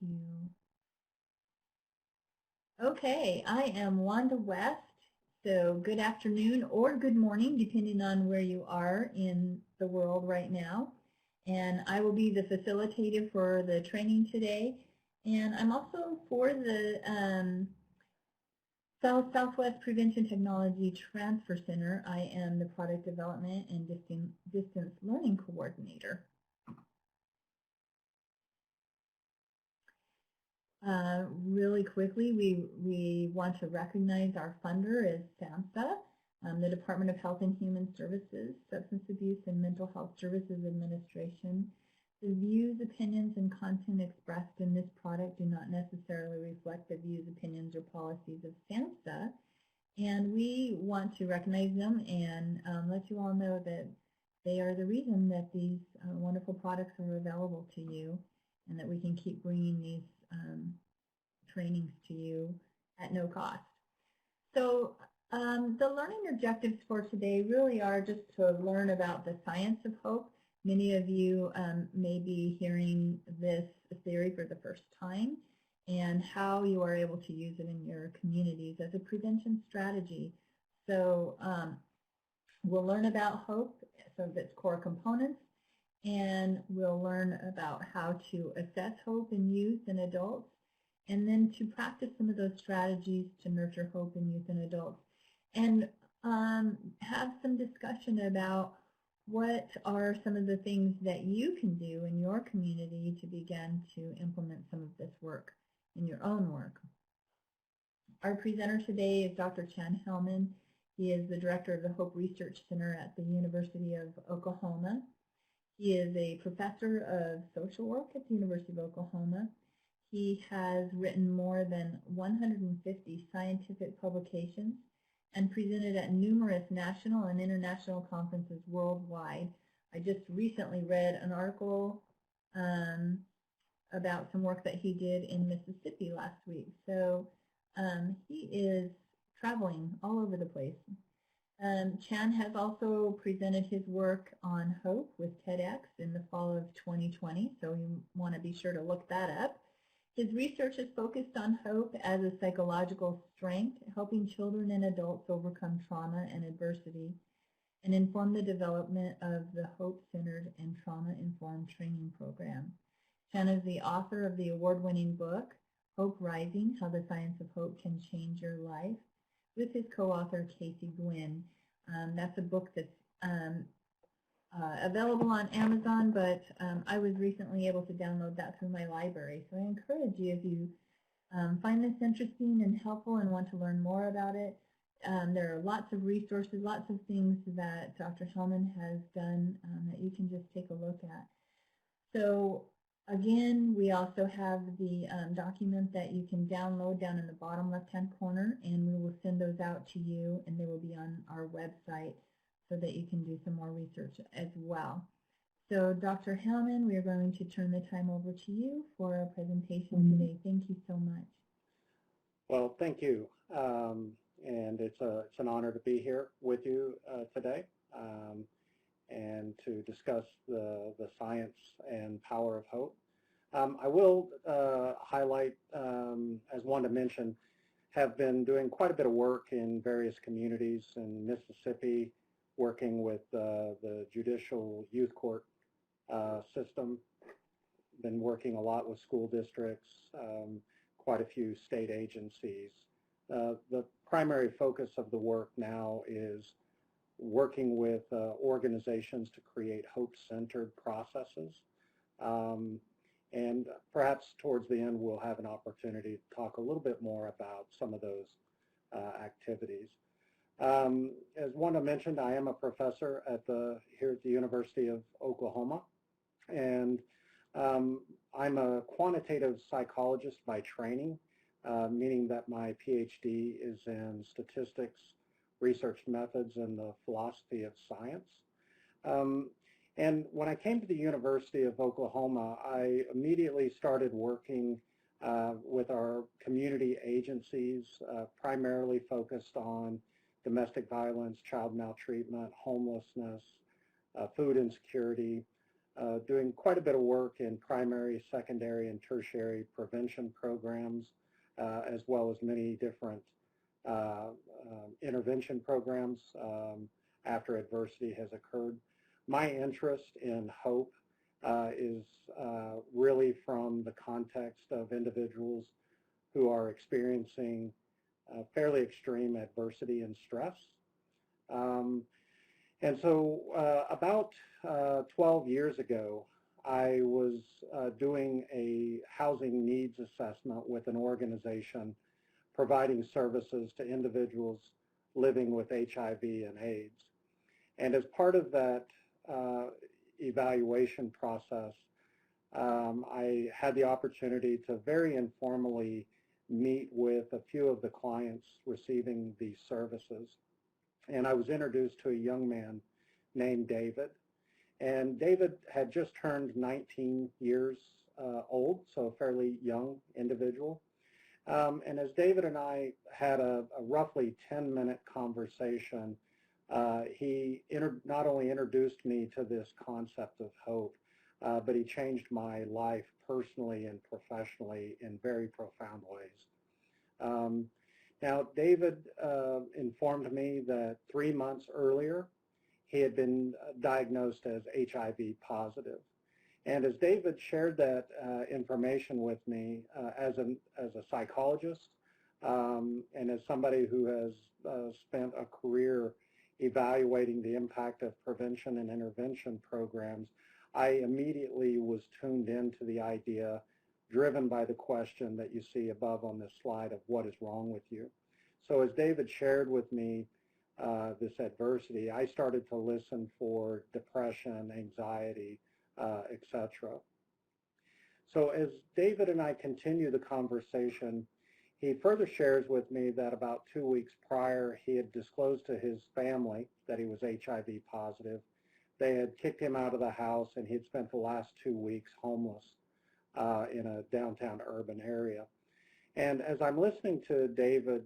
you. Okay, I am Wanda West. So good afternoon or good morning, depending on where you are in the world right now. And I will be the facilitator for the training today. And I'm also for the Southwest Prevention Technology Transfer Center. I am the Product Development and Distance Learning Coordinator. Really quickly, we want to recognize our funder as SAMHSA, the Department of Health and Human Services, Substance Abuse and Mental Health Services Administration. The views, opinions, and content expressed in this product do not necessarily reflect the views, opinions, or policies of SAMHSA, and we want to recognize them and let you all know that they are the reason that these wonderful products are available to you, and that we can keep bringing these trainings to you at no cost. So the learning objectives for today really are just to learn about the science of hope. Many of you may be hearing this theory for the first time, and how you are able to use it in your communities as a prevention strategy. So we'll learn about hope, some of its core components, and we'll learn about how to assess hope in youth and adults, and then to practice some of those strategies to nurture hope in youth and adults, and have some discussion about what are some of the things that you can do in your community to begin to implement some of this work in your own work. Our presenter today is Dr. Chan Hellman. He is the director of the Hope Research Center at the University of Oklahoma. He is a professor of social work at the University of Oklahoma. He has written more than 150 scientific publications and presented at numerous national and international conferences worldwide. I just recently read an article about some work that he did in Mississippi last week. So he is traveling all over the place. Chan has also presented his work on hope with TEDx in the fall of 2020, so you want to be sure to look that up. His research is focused on hope as a psychological strength, helping children and adults overcome trauma and adversity, and inform the development of the Hope-Centered and Trauma-Informed Training Program. Chan is the author of the award-winning book, Hope Rising, How the Science of Hope Can Change Your Life, with his co-author, Casey Gwynn. That's a book that's available on Amazon, but I was recently able to download that through my library. So I encourage you, if you find this interesting and helpful and want to learn more about it, there are lots of resources, lots of things that Dr. Hellman has done that you can just take a look at. So again, we also have the document that you can download down in the bottom left-hand corner, and we will send those out to you, and they will be on our website so that you can do some more research as well. So Dr. Hellman, we are going to turn the time over to you for our presentation today. Thank you so much. Well, thank you. And it's an honor to be here with you today and to discuss the science and power of hope. I will highlight, as Wanda mentioned, have been doing quite a bit of work in various communities in Mississippi, working with the judicial youth court system, been working a lot with school districts, quite a few state agencies. The primary focus of the work now is working with organizations to create hope-centered processes. And perhaps towards the end we'll have an opportunity to talk a little bit more about some of those activities. As Wanda mentioned, I am a professor here at the University of Oklahoma, and I'm a quantitative psychologist by training, meaning that my PhD is in statistics, research methods, and the philosophy of science. And when I came to the University of Oklahoma, I immediately started working with our community agencies, primarily focused on domestic violence, child maltreatment, homelessness, food insecurity, doing quite a bit of work in primary, secondary, and tertiary prevention programs, as well as many different intervention programs after adversity has occurred. My interest in hope is really from the context of individuals who are experiencing fairly extreme adversity and stress. And so about 12 years ago, I was doing a housing needs assessment with an organization providing services to individuals living with HIV and AIDS. And as part of that evaluation process, I had the opportunity to very informally meet with a few of the clients receiving these services. And I was introduced to a young man named David. And David had just turned 19 years old, so a fairly young individual. And as David and I had a roughly 10-minute conversation, he not only introduced me to this concept of hope, but he changed my life personally and professionally in very profound ways. Now, David informed me that 3 months earlier, he had been diagnosed as HIV positive. And as David shared that information with me as a psychologist and as somebody who has spent a career evaluating the impact of prevention and intervention programs, I immediately was tuned into the idea, driven by the question that you see above on this slide of what is wrong with you. So as David shared with me this adversity, I started to listen for depression, anxiety, etc. So as David and I continue the conversation, he further shares with me that about 2 weeks prior, he had disclosed to his family that he was HIV positive. They had kicked him out of the house, and he had spent the last 2 weeks homeless in a downtown urban area. And as I'm listening to David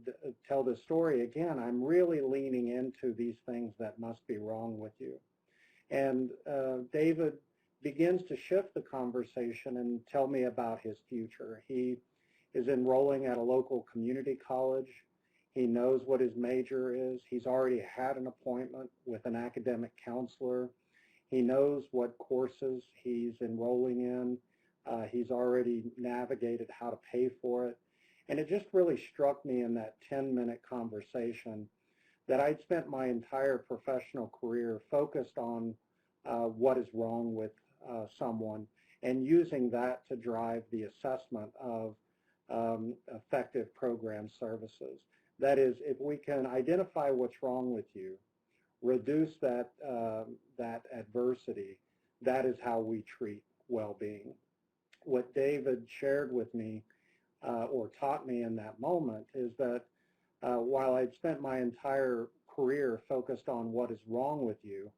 tell this story again, I'm really leaning into these things that must be wrong with you. And David begins to shift the conversation and tell me about his future. He is enrolling at a local community college. He knows what his major is. He's already had an appointment with an academic counselor. He knows what courses he's enrolling in. He's already navigated how to pay for it. And it just really struck me in that 10-minute conversation that I'd spent my entire professional career focused on what is wrong with someone and using that to drive the assessment of effective program services. That is, if we can identify what's wrong with you, reduce that, that adversity, that is how we treat well-being. What David shared with me or taught me in that moment is that while I'd spent my entire career focused on what is wrong with you,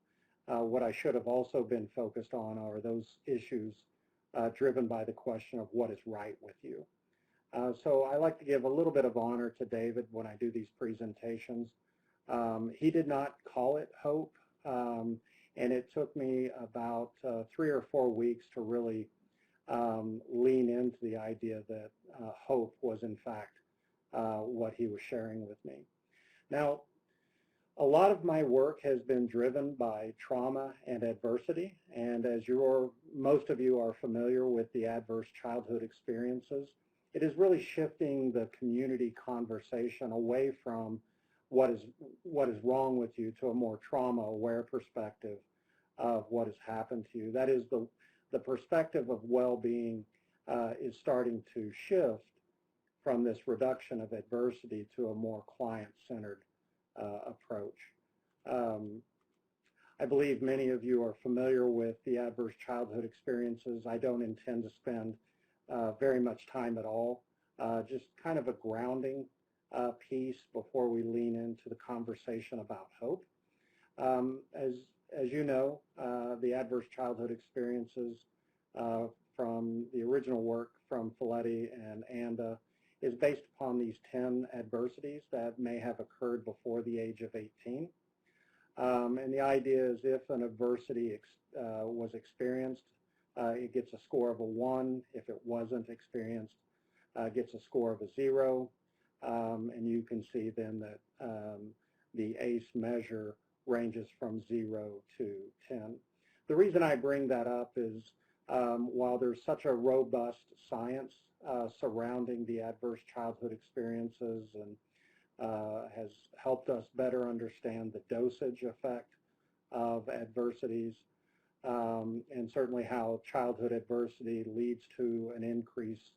what I should have also been focused on are those issues driven by the question of what is right with you. So I like to give a little bit of honor to David when I do these presentations. He did not call it hope, and it took me about 3 or 4 weeks to really lean into the idea that hope was in fact what he was sharing with me. Now, a lot of my work has been driven by trauma and adversity, and as most of you are familiar with the adverse childhood experiences, it is really shifting the community conversation away from what is wrong with you to a more trauma-aware perspective of what has happened to you. That is, the perspective of well-being is starting to shift from this reduction of adversity to a more client-centered approach. I believe many of you are familiar with the adverse childhood experiences. I don't intend to spend very much time at all, just kind of a grounding piece before we lean into the conversation about hope. As you know, the adverse childhood experiences from the original work from Folletti and Anda is based upon these 10 adversities that may have occurred before the age of 18. And the idea is if an adversity was experienced, it gets a score of a 1. If it wasn't experienced, it gets a score of a 0. And you can see then that the ACE measure ranges from 0 to 10. The reason I bring that up is while there's such a robust science surrounding the adverse childhood experiences and has helped us better understand the dosage effect of adversities, and certainly how childhood adversity leads to an increased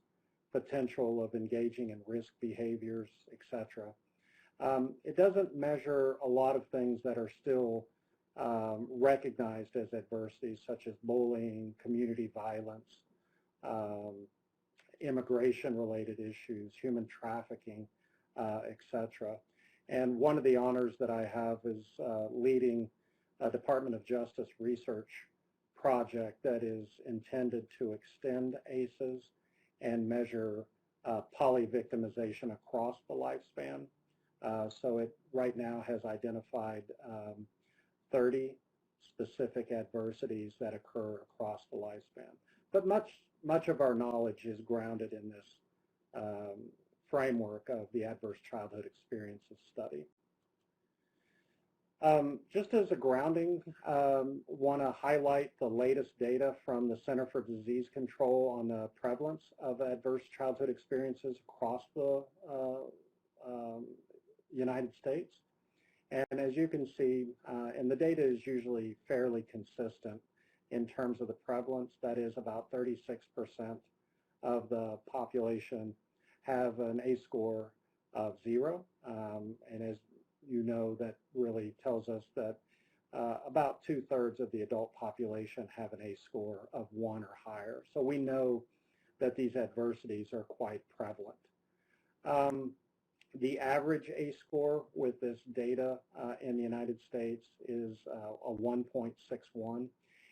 potential of engaging in risk behaviors, etc. It doesn't measure a lot of things that are still recognized as adversities, such as bullying, community violence, immigration-related issues, human trafficking, etc. And one of the honors that I have is leading a Department of Justice research project that is intended to extend ACEs and measure polyvictimization across the lifespan. So it right now has identified 30 specific adversities that occur across the lifespan. But much of our knowledge is grounded in this framework of the Adverse Childhood Experiences study. Just as a grounding, want to highlight the latest data from the Center for Disease Control on the prevalence of adverse childhood experiences across the United States. And as you can see, and the data is usually fairly consistent in terms of the prevalence, that is about 36% of the population have an ACE score of 0. And as you know, that really tells us that about 2/3 of the adult population have an ACE score of 1 or higher. So we know that these adversities are quite prevalent. The average ACE score with this data in the United States is a 1.61.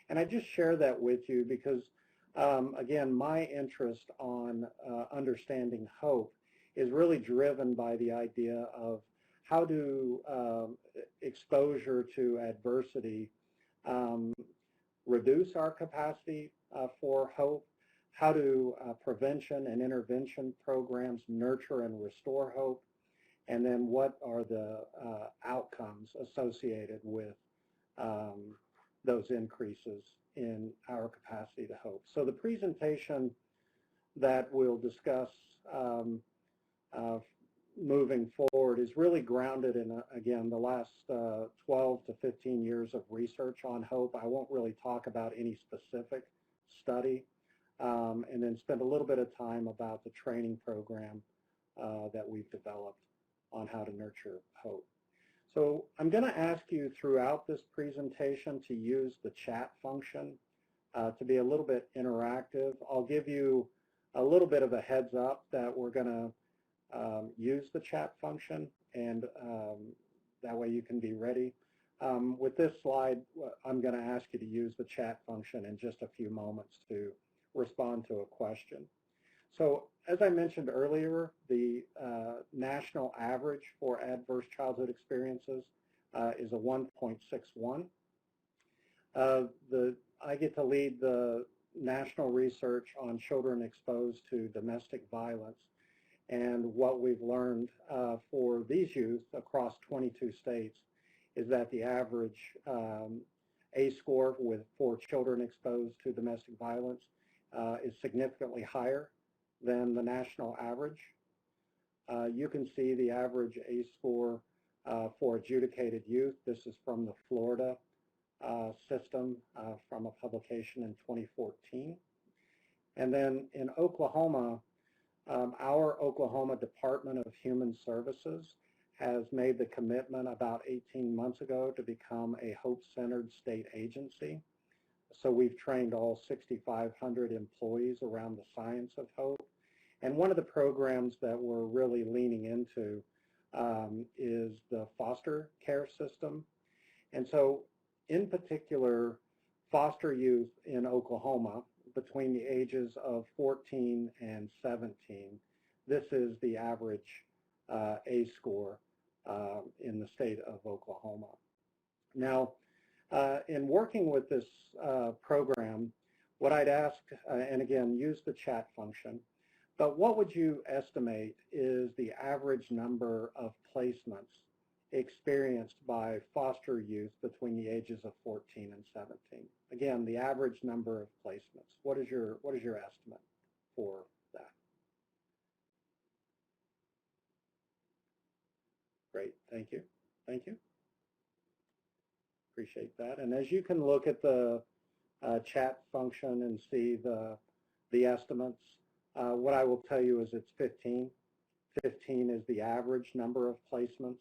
And I just share that with you because, again, my interest on understanding hope is really driven by the idea of how do exposure to adversity reduce our capacity for hope? How do prevention and intervention programs nurture and restore hope? And then what are the outcomes associated with those increases in our capacity to hope? So the presentation that we'll discuss moving forward is really grounded in, again, the last 12 to 15 years of research on hope. I won't really talk about any specific study, and then spend a little bit of time about the training program that we've developed on how to nurture hope. So I'm going to ask you throughout this presentation to use the chat function to be a little bit interactive. I'll give you a little bit of a heads up that we're going to use the chat function, and that way you can be ready. With this slide, I'm going to ask you to use the chat function in just a few moments to respond to a question. So as I mentioned earlier, the national average for adverse childhood experiences is a 1.61. I get to lead the national research on children exposed to domestic violence. And what we've learned for these youth across 22 states is that the average ACE score for children exposed to domestic violence is significantly higher than the national average. You can see the average ACE score for adjudicated youth. This is from the Florida system from a publication in 2014. And then in Oklahoma, our Oklahoma Department of Human Services has made the commitment about 18 months ago to become a hope-centered state agency. So we've trained all 6,500 employees around the science of hope. And one of the programs that we're really leaning into is the foster care system. And so in particular, foster youth in Oklahoma between the ages of 14 and 17, this is the average ACE score in the state of Oklahoma. Now, in working with this program, what I'd ask, and again, use the chat function, but what would you estimate is the average number of placements experienced by foster youth between the ages of 14 and 17? Again, the average number of placements. What is your estimate for that? Great, thank you. Thank you. Appreciate that. And as you can look at the chat function and see the estimates, what I will tell you is it's 15. 15 is the average number of placements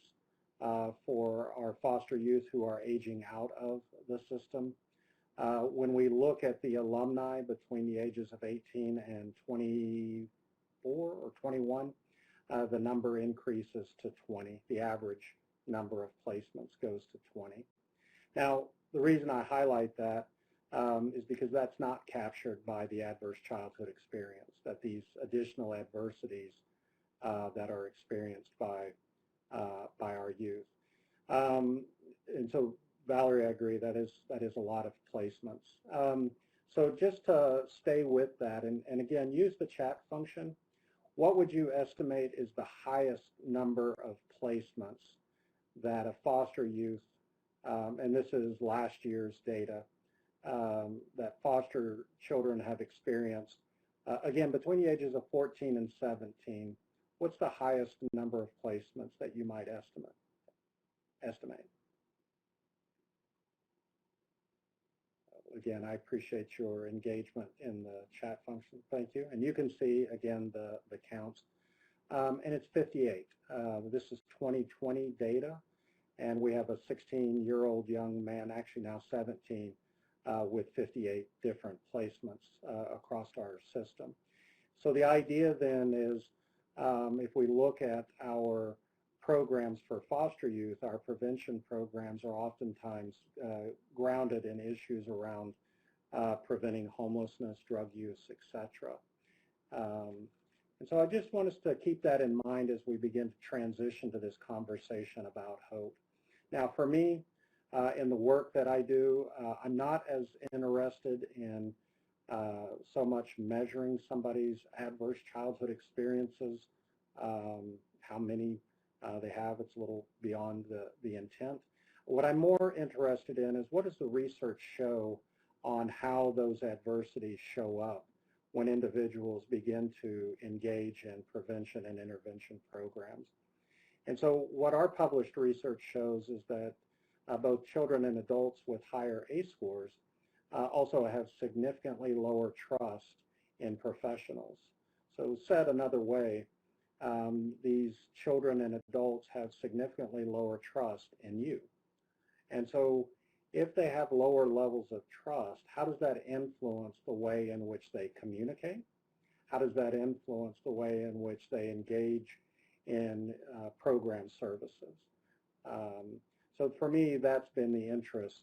for our foster youth who are aging out of the system. When we look at the alumni between the ages of 18 and 24 or 21, the number increases to 20. The average number of placements goes to 20. Now, the reason I highlight that is because that's not captured by the adverse childhood experience, that these additional adversities that are experienced by our youth. And so, Valerie, I agree, that is a lot of placements. So just to stay with that, and again, use the chat function. What would you estimate is the highest number of placements that a foster youth, and this is last year's data, that foster children have experienced, again, between the ages of 14 and 17, what's the highest number of placements that you might estimate? Again, I appreciate your engagement in the chat function. Thank you. And you can see, again, the counts. And it's 58. This is 2020 data. And we have a 16-year-old young man, actually now 17, with 58 different placements across our system. So the idea then is, if we look at our programs for foster youth, our prevention programs are oftentimes grounded in issues around preventing homelessness, drug use, etc. And so I just want us to keep that in mind as we begin to transition to this conversation about hope. Now, for me, in the work that I do, I'm not as interested in so much measuring somebody's adverse childhood experiences, how many they have. It's a little beyond the intent. What I'm more interested in is what does the research show on how those adversities show up when individuals begin to engage in prevention and intervention programs. And so what our published research shows is that both children and adults with higher ACE scores also have significantly lower trust in professionals. So said another way, these children and adults have significantly lower trust in you. And so if they have lower levels of trust, how does that influence the way in which they communicate? How does that influence the way in which they engage in program services? So for me, that's been the interest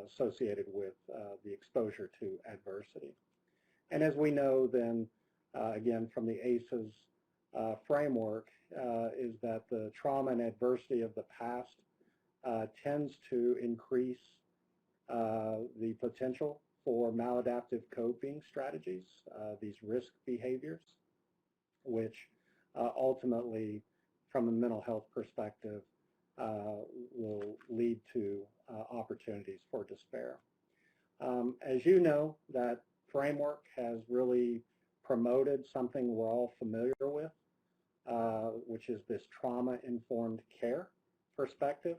associated with the exposure to adversity. And as we know then, again, from the ACEs framework, is that the trauma and adversity of the past tends to increase the potential for maladaptive coping strategies, these risk behaviors, which ultimately, from a mental health perspective, will lead to opportunities for despair. As you know, that framework has really promoted something we're all familiar with, which is this trauma-informed care perspective,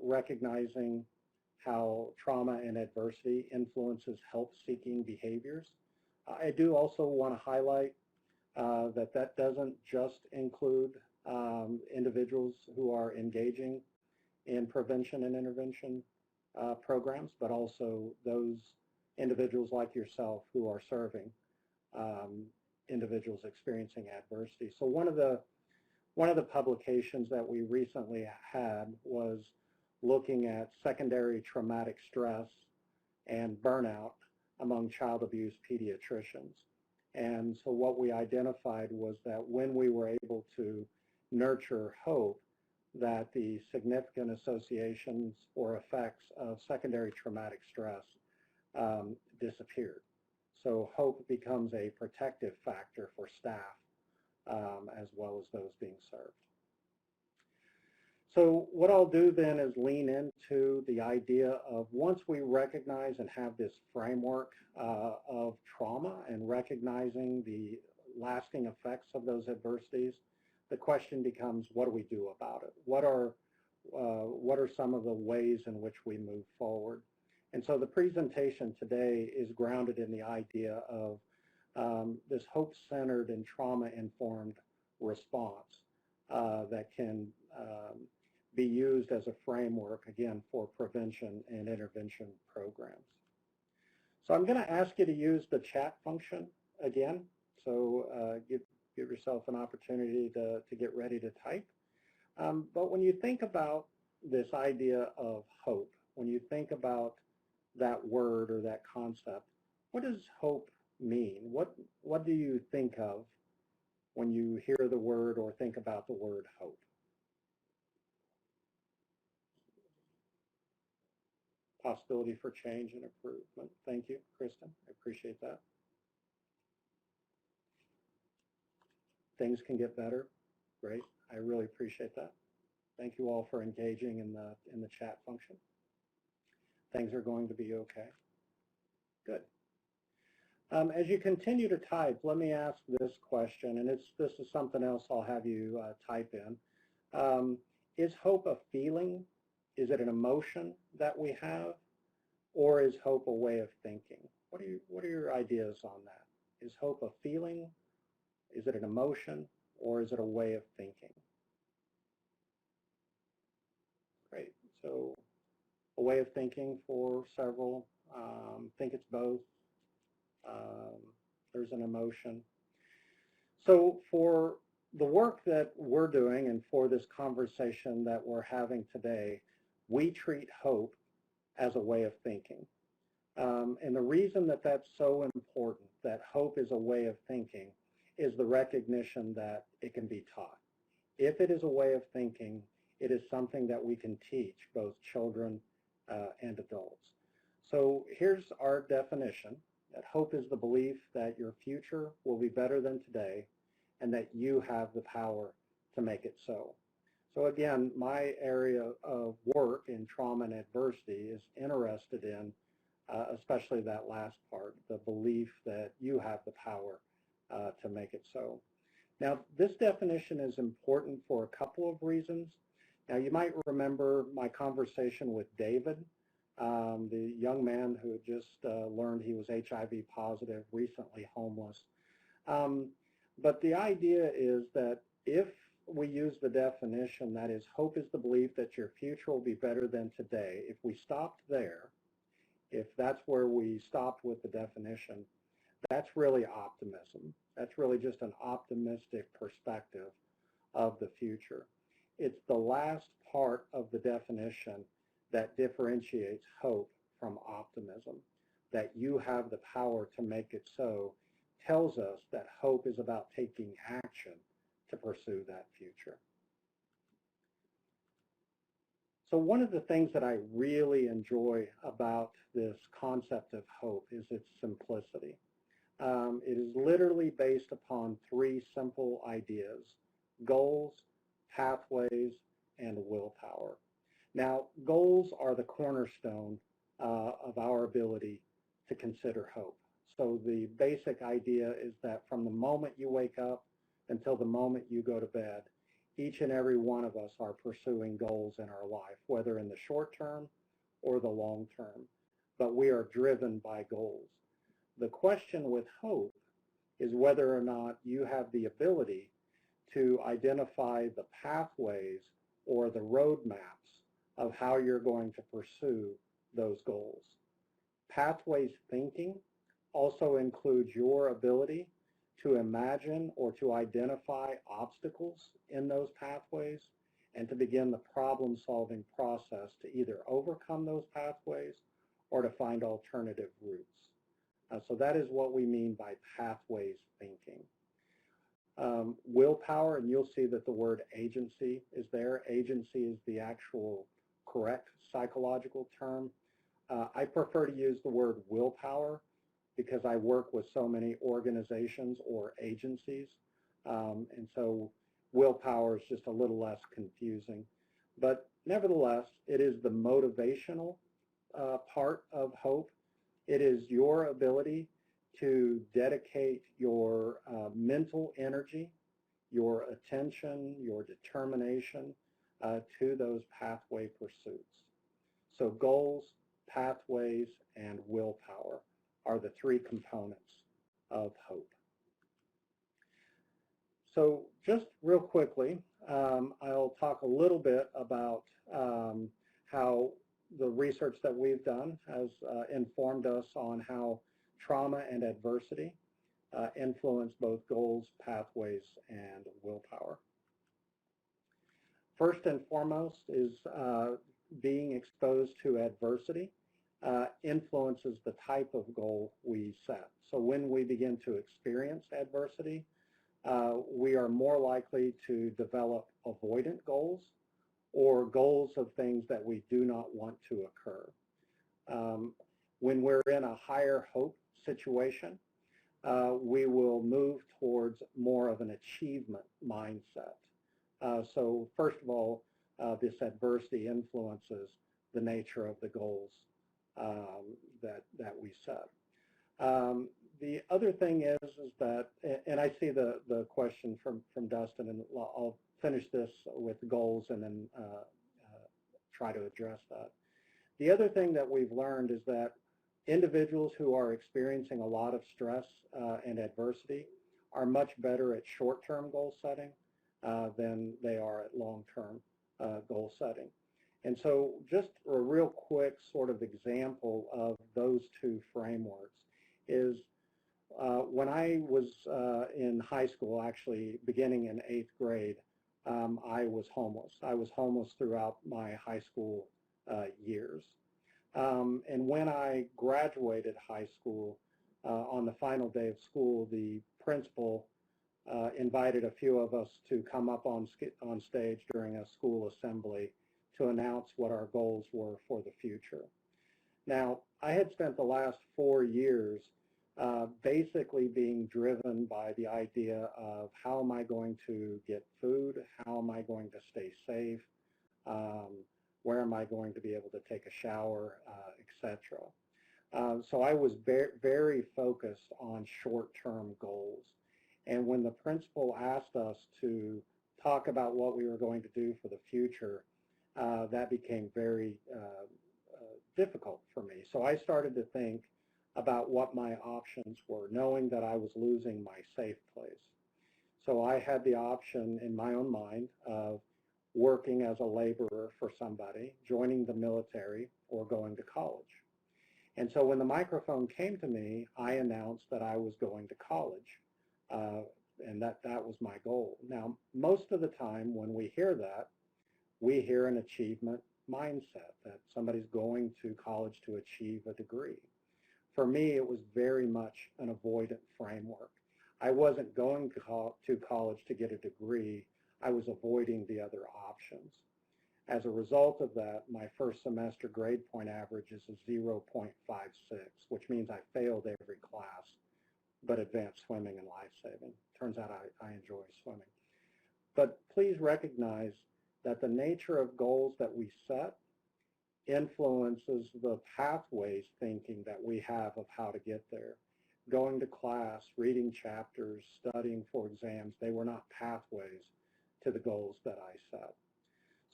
recognizing how trauma and adversity influences help-seeking behaviors. I do also want to highlight that doesn't just include individuals who are engaging in prevention and intervention programs, but also those individuals like yourself who are serving individuals experiencing adversity. So one of the publications that we recently had was looking at secondary traumatic stress and burnout among child abuse pediatricians. And so what we identified was that when we were able to nurture hope, that the significant associations or effects of secondary traumatic stress disappeared. So hope becomes a protective factor for staff as well as those being served. So what I'll do then is lean into the idea of once we recognize and have this framework of trauma and recognizing the lasting effects of those adversities, the question becomes, what do we do about it? What are some of the ways in which we move forward? And so the presentation today is grounded in the idea of this hope-centered and trauma-informed response that can be used as a framework, again, for prevention and intervention programs. So I'm going to ask you to use the chat function again. So give yourself an opportunity to get ready to type. But when you think about this idea of hope, when you think about that word or that concept, what does hope mean? What do you think of when you hear the word or think about the word hope? Possibility for change and improvement. Thank you, Kristen. I appreciate that. Things can get better. Great. I really appreciate that. Thank you all for engaging in the chat function. Things are going to be okay. Good. As you continue to type, let me ask this question, and this is something else I'll have you type in. Is hope a feeling? Is it an emotion that we have? Or is hope a way of thinking? What are your ideas on that? Is hope a feeling? Is it an emotion? Or is it a way of thinking? Great. So a way of thinking for several. Think it's both. There's an emotion. So for the work that we're doing and for this conversation that we're having today, we treat hope as a way of thinking. And the reason that that's so important, that hope is a way of thinking, is the recognition that it can be taught. If it is a way of thinking, it is something that we can teach both children and adults. So here's our definition, that hope is the belief that your future will be better than today and that you have the power to make it so. So again, my area of work in trauma and adversity is interested in especially that last part, the belief that you have the power to make it so. Now, this definition is important for a couple of reasons. Now, you might remember my conversation with David, the young man who had just learned he was HIV positive, recently homeless. But the idea is that if we use the definition, that is, hope is the belief that your future will be better than today. If we stopped there, if that's where we stopped with the definition, that's really optimism. That's really just an optimistic perspective of the future. It's the last part of the definition that differentiates hope from optimism, that you have the power to make it so, tells us that hope is about taking action to pursue that future. So one of the things that I really enjoy about this concept of hope is its simplicity. It is literally based upon three simple ideas: goals, pathways, and willpower. Now, goals are the cornerstone of our ability to consider hope. So the basic idea is that from the moment you wake up until the moment you go to bed, each and every one of us are pursuing goals in our life, whether in the short term or the long term, but we are driven by goals. The question with hope is whether or not you have the ability to identify the pathways or the roadmaps of how you're going to pursue those goals. Pathways thinking also includes your ability to imagine or to identify obstacles in those pathways and to begin the problem-solving process to either overcome those pathways or to find alternative routes. So that is what we mean by pathways thinking. Willpower, and you'll see that the word agency is there. Agency is the actual correct psychological term. I prefer to use the word willpower because I work with so many organizations or agencies, and so willpower is just a little less confusing. But nevertheless, it is the motivational part of hope. It is your ability to dedicate your mental energy, your attention, your determination to those pathway pursuits. So goals, pathways, and willpower are the three components of hope. So just real quickly, I'll talk a little bit about how the research that we've done has informed us on how trauma and adversity influence both goals, pathways, and willpower. First and foremost is being exposed to adversity influences the type of goal we set. So when we begin to experience adversity, we are more likely to develop avoidant goals or goals of things that we do not want to occur. When we're in a higher hope situation, we will move towards more of an achievement mindset. So first of all, this adversity influences the nature of the goals that we set. The other thing is that, and I see the question from Dustin, and I'll finish this with goals and then try to address that. The other thing that we've learned is that individuals who are experiencing a lot of stress and adversity are much better at short-term goal setting than they are at long-term goal setting. And so just a real quick sort of example of those two frameworks is when I was in high school, actually beginning in 8th grade, I was homeless. I was homeless throughout my high school years. And when I graduated high school, on the final day of school, the principal invited a few of us to come up on stage during a school assembly to announce what our goals were for the future. Now, I had spent the last 4 years basically being driven by the idea of how am I going to get food, how am I going to stay safe, where am I going to be able to take a shower, etc. So I was very focused on short-term goals. And when the principal asked us to talk about what we were going to do for the future, that became very difficult for me. So I started to think about what my options were, knowing that I was losing my safe place. So I had the option in my own mind of working as a laborer for somebody, joining the military, or going to college. And so when the microphone came to me, I announced that I was going to college, and that was my goal. Now, most of the time when we hear that, we hear an achievement mindset, that somebody's going to college to achieve a degree. For me, it was very much an avoidant framework. I wasn't going to college to get a degree. I was avoiding the other options. As a result of that, my first semester grade point average is a 0.56, which means I failed every class but advanced swimming and life-saving. Turns out I enjoy swimming. But please recognize that the nature of goals that we set influences the pathways thinking that we have of how to get there. Going to class, reading chapters, studying for exams, they were not pathways to the goals that I set.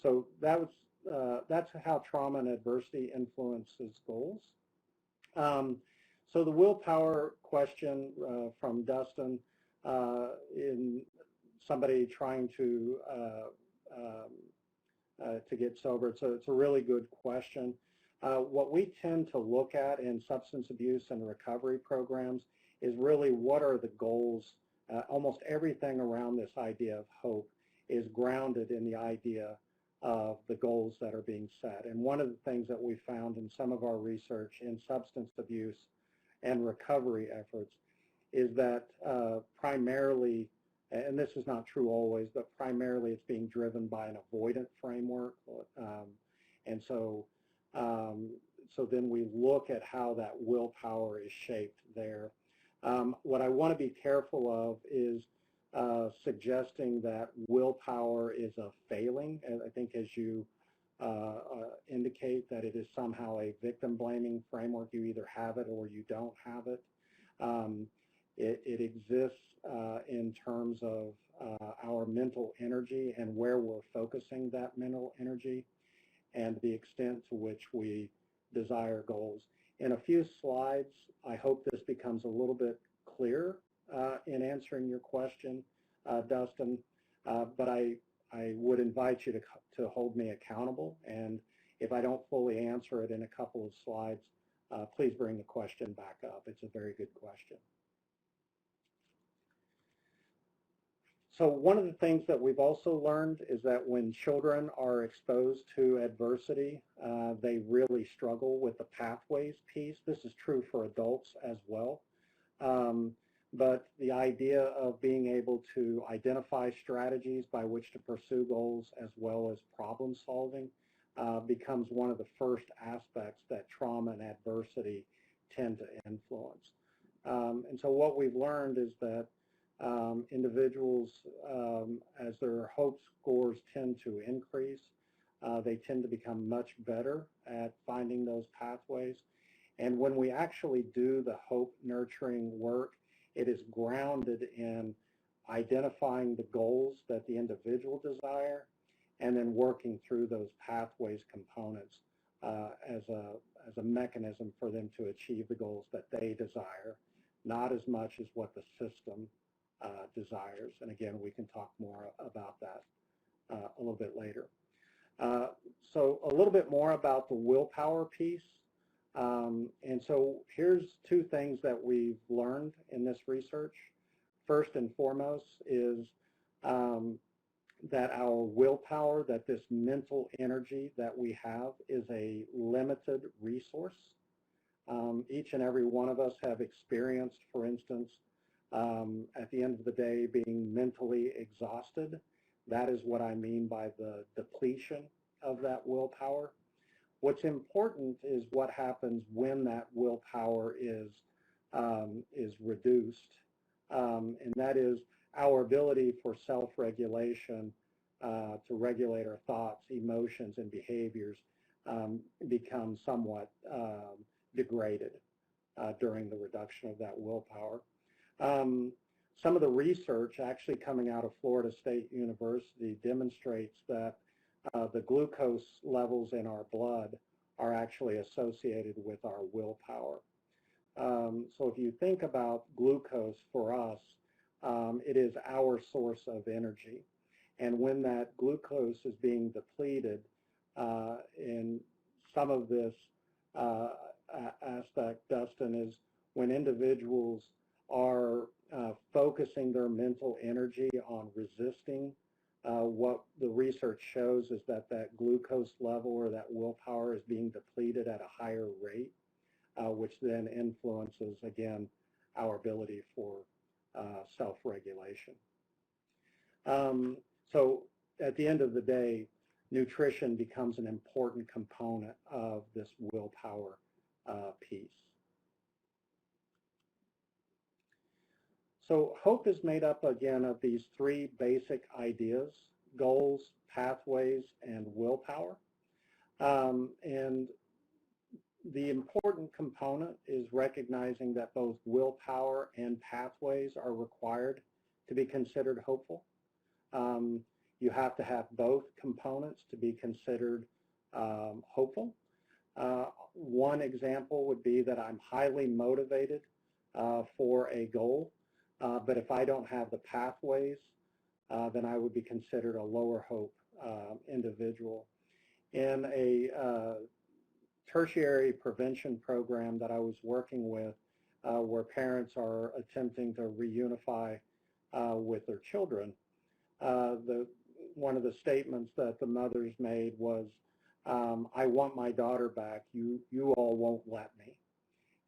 So that's how trauma and adversity influences goals. So the willpower question from Dustin, in somebody trying to get sober, it's a really good question. What we tend to look at in substance abuse and recovery programs is really what are the goals. Almost everything around this idea of hope is grounded in the idea of the goals that are being set. And one of the things that we found in some of our research in substance abuse and recovery efforts is that primarily and this is not true always, but primarily it's being driven by an avoidant framework. And so, so then we look at how that willpower is shaped there. What I want to be careful of is suggesting that willpower is a failing. And I think as you indicate that it is somehow a victim-blaming framework, you either have it or you don't have it. It exists in terms of our mental energy and where we're focusing that mental energy and the extent to which we desire goals. In a few slides, I hope this becomes a little bit clearer in answering your question, Dustin, but I would invite you to hold me accountable, and if I don't fully answer it in a couple of slides, please bring the question back up. It's a very good question. So one of the things that we've also learned is that when children are exposed to adversity, they really struggle with the pathways piece. This is true for adults as well. But the idea of being able to identify strategies by which to pursue goals as well as problem solving becomes one of the first aspects that trauma and adversity tend to influence. And so what we've learned is that individuals, as their hope scores tend to increase, they tend to become much better at finding those pathways. And when we actually do the hope nurturing work, it is grounded in identifying the goals that the individual desire and then working through those pathways components as a mechanism for them to achieve the goals that they desire, not as much as what the system desires. And again, we can talk more about that a little bit later. So a little bit more about the willpower piece. And so here's two things that we've learned in this research. First and foremost is that our willpower, that this mental energy that we have is a limited resource. Each and every one of us have experienced, for instance, at the end of the day, being mentally exhausted. That is what I mean by the depletion of that willpower. What's important is what happens when that willpower is reduced, and that is our ability for self-regulation to regulate our thoughts, emotions, and behaviors becomes somewhat degraded during the reduction of that willpower. Some of the research actually coming out of Florida State University demonstrates that the glucose levels in our blood are actually associated with our willpower. So if you think about glucose for us, it is our source of energy. And when that glucose is being depleted, in some of this aspect, Dustin, is when individuals are focusing their mental energy on resisting, what the research shows is that that glucose level or that willpower is being depleted at a higher rate, which then influences, again, our ability for self-regulation. So at the end of the day, nutrition becomes an important component of this willpower piece. So hope is made up, again, of these three basic ideas: goals, pathways, and willpower. And the important component is recognizing that both willpower and pathways are required to be considered hopeful. You have to have both components to be considered hopeful. One example would be that I'm highly motivated for a goal, but if I don't have the pathways, then I would be considered a lower hope individual. In a tertiary prevention program that I was working with, where parents are attempting to reunify with their children, one of the statements that the mothers made was, I want my daughter back, you all won't let me.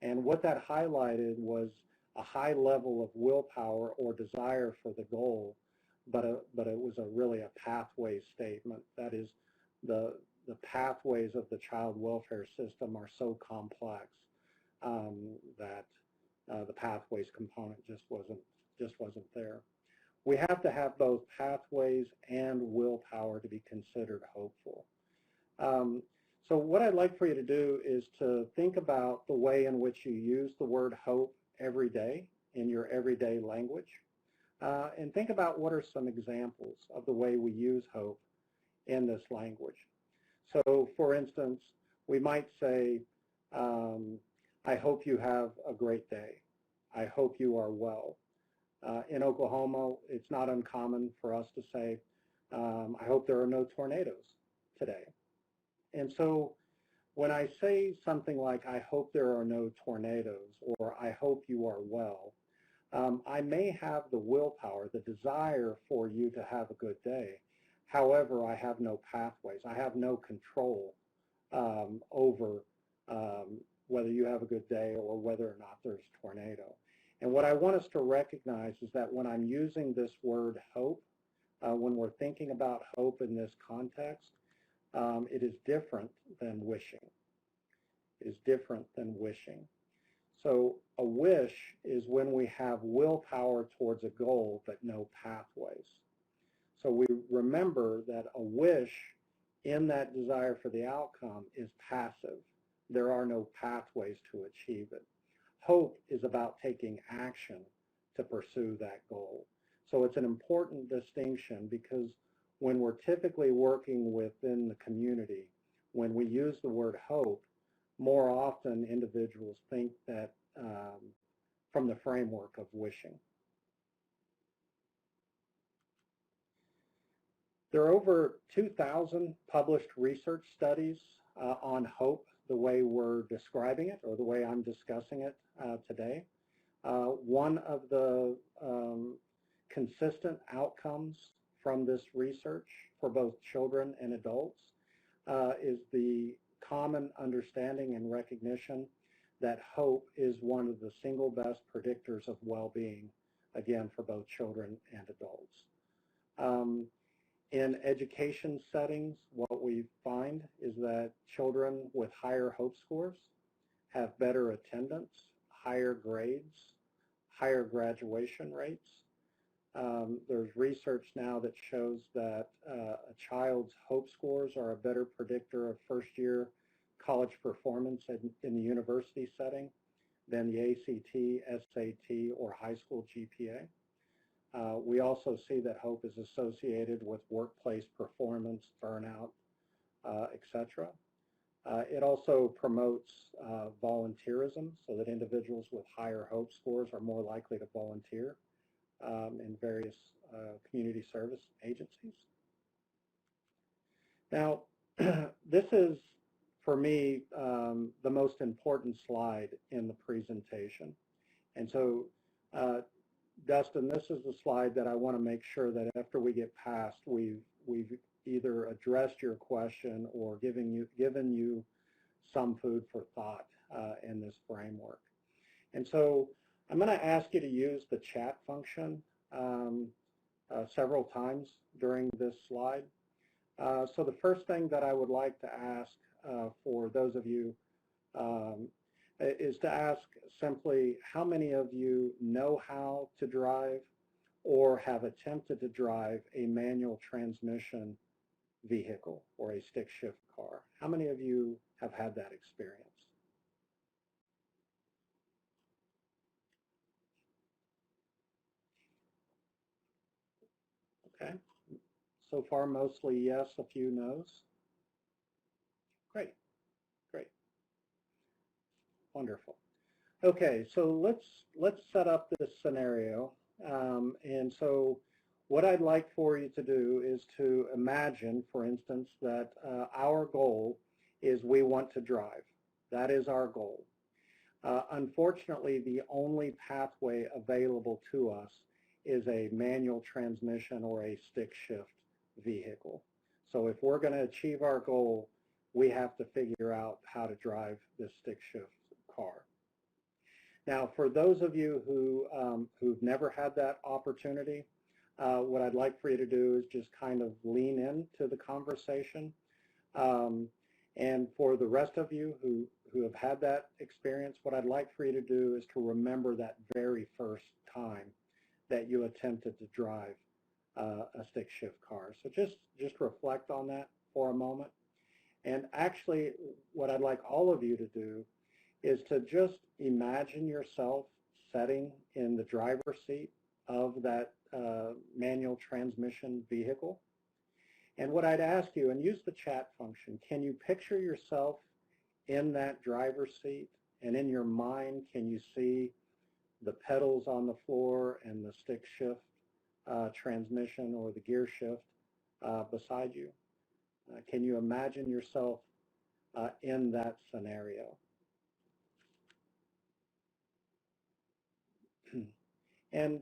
And what that highlighted was a high level of willpower or desire for the goal, but it was really a pathway statement. That is, the pathways of the child welfare system are so complex that the pathways component just wasn't there. We have to have both pathways and willpower to be considered hopeful. So what I'd like for you to do is to think about the way in which you use the word hope every day in your everyday language, and think about what are some examples of the way we use hope in this language. So for instance, we might say, I hope you have a great day. I hope you are well. In Oklahoma, it's not uncommon for us to say, I hope there are no tornadoes today. And so when I say something like, I hope there are no tornadoes, or I hope you are well, I may have the willpower, the desire for you to have a good day. However, I have no pathways. I have no control over whether you have a good day or whether or not there's a tornado. And what I want us to recognize is that when I'm using this word hope, when we're thinking about hope in this context, it is different than wishing. It is different than wishing. So a wish is when we have willpower towards a goal but no pathways. So we remember that a wish in that desire for the outcome is passive. There are no pathways to achieve it. Hope is about taking action to pursue that goal. So it's an important distinction, because when we're typically working within the community, when we use the word hope, more often individuals think that from the framework of wishing. There are over 2,000 published research studies on hope, the way we're describing it or the way I'm discussing it today. One of the consistent outcomes from this research for both children and adults is the common understanding and recognition that hope is one of the single best predictors of well-being, again, for both children and adults. In education settings, what we find is that children with higher hope scores have better attendance, higher grades, higher graduation rates. There's research now that shows that a child's hope scores are a better predictor of first-year college performance in the university setting than the ACT, SAT, or high school GPA. We also see that hope is associated with workplace performance, burnout, etc. It also promotes volunteerism, so that individuals with higher hope scores are more likely to volunteer in various community service agencies. Now, this is, for me, the most important slide in the presentation. And so, Dustin, this is the slide that I want to make sure that after we get past, we've either addressed your question or given you some food for thought in this framework. And so I'm going to ask you to use the chat function several times during this slide. So the first thing that I would like to ask for those of you is to ask simply how many of you know how to drive or have attempted to drive a manual transmission vehicle or a stick shift car. How many of you have had that experience? Okay. So far, mostly yes, a few no's. Great, great, wonderful. Okay, so let's set up this scenario. And so what I'd like for you to do is to imagine, for instance, that our goal is we want to drive. That is our goal. Unfortunately, the only pathway available to us is a manual transmission or a stick shift vehicle. So if we're going to achieve our goal, we have to figure out how to drive this stick shift car. Now, for those of you who've never had that opportunity, what I'd like for you to do is just kind of lean into the conversation. And for the rest of you who have had that experience, what I'd like for you to do is to remember that very first time that you attempted to drive a stick shift car. So just reflect on that for a moment. And actually, what I'd like all of you to do is to just imagine yourself sitting in the driver's seat of that manual transmission vehicle. And what I'd ask you, and use the chat function, can you picture yourself in that driver's seat? And in your mind, can you see the pedals on the floor and the stick shift transmission or the gear shift beside you? Can you imagine yourself in that scenario? And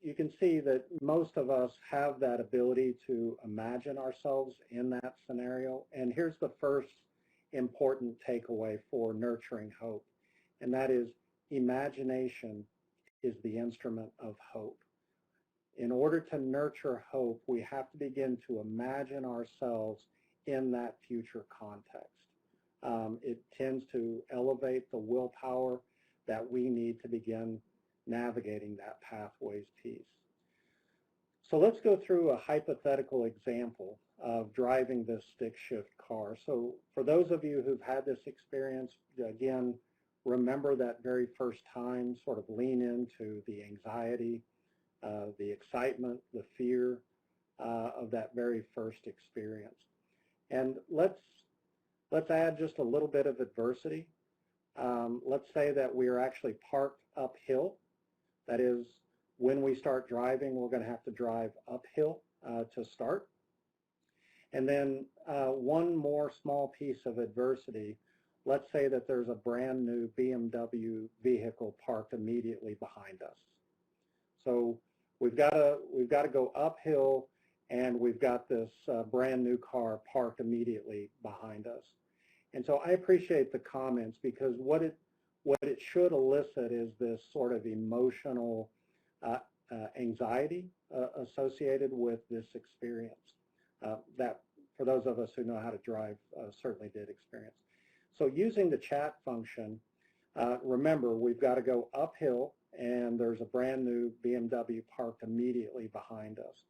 you can see that most of us have that ability to imagine ourselves in that scenario. And here's the first important takeaway for nurturing hope, and that is imagination is the instrument of hope. In order to nurture hope, we have to begin to imagine ourselves in that future context. It tends to elevate the willpower that we need to begin navigating that pathways piece. So let's go through a hypothetical example of driving this stick shift car. So for those of you who've had this experience, again, remember that very first time, sort of lean into the anxiety, the excitement, the fear of that very first experience. And let's add just a little bit of adversity. Let's say that we are actually parked uphill. That is, when we start driving, we're going to have to drive uphill to start. And then one more small piece of adversity. Let's say that there's a brand new BMW vehicle parked immediately behind us. So we've got to go uphill, and we've got this brand new car parked immediately behind us. And so I appreciate the comments, because what it should elicit is this sort of emotional anxiety associated with this experience that, for those of us who know how to drive, certainly did experience. So using the chat function, remember, we've got to go uphill, and there's a brand new BMW parked immediately behind us.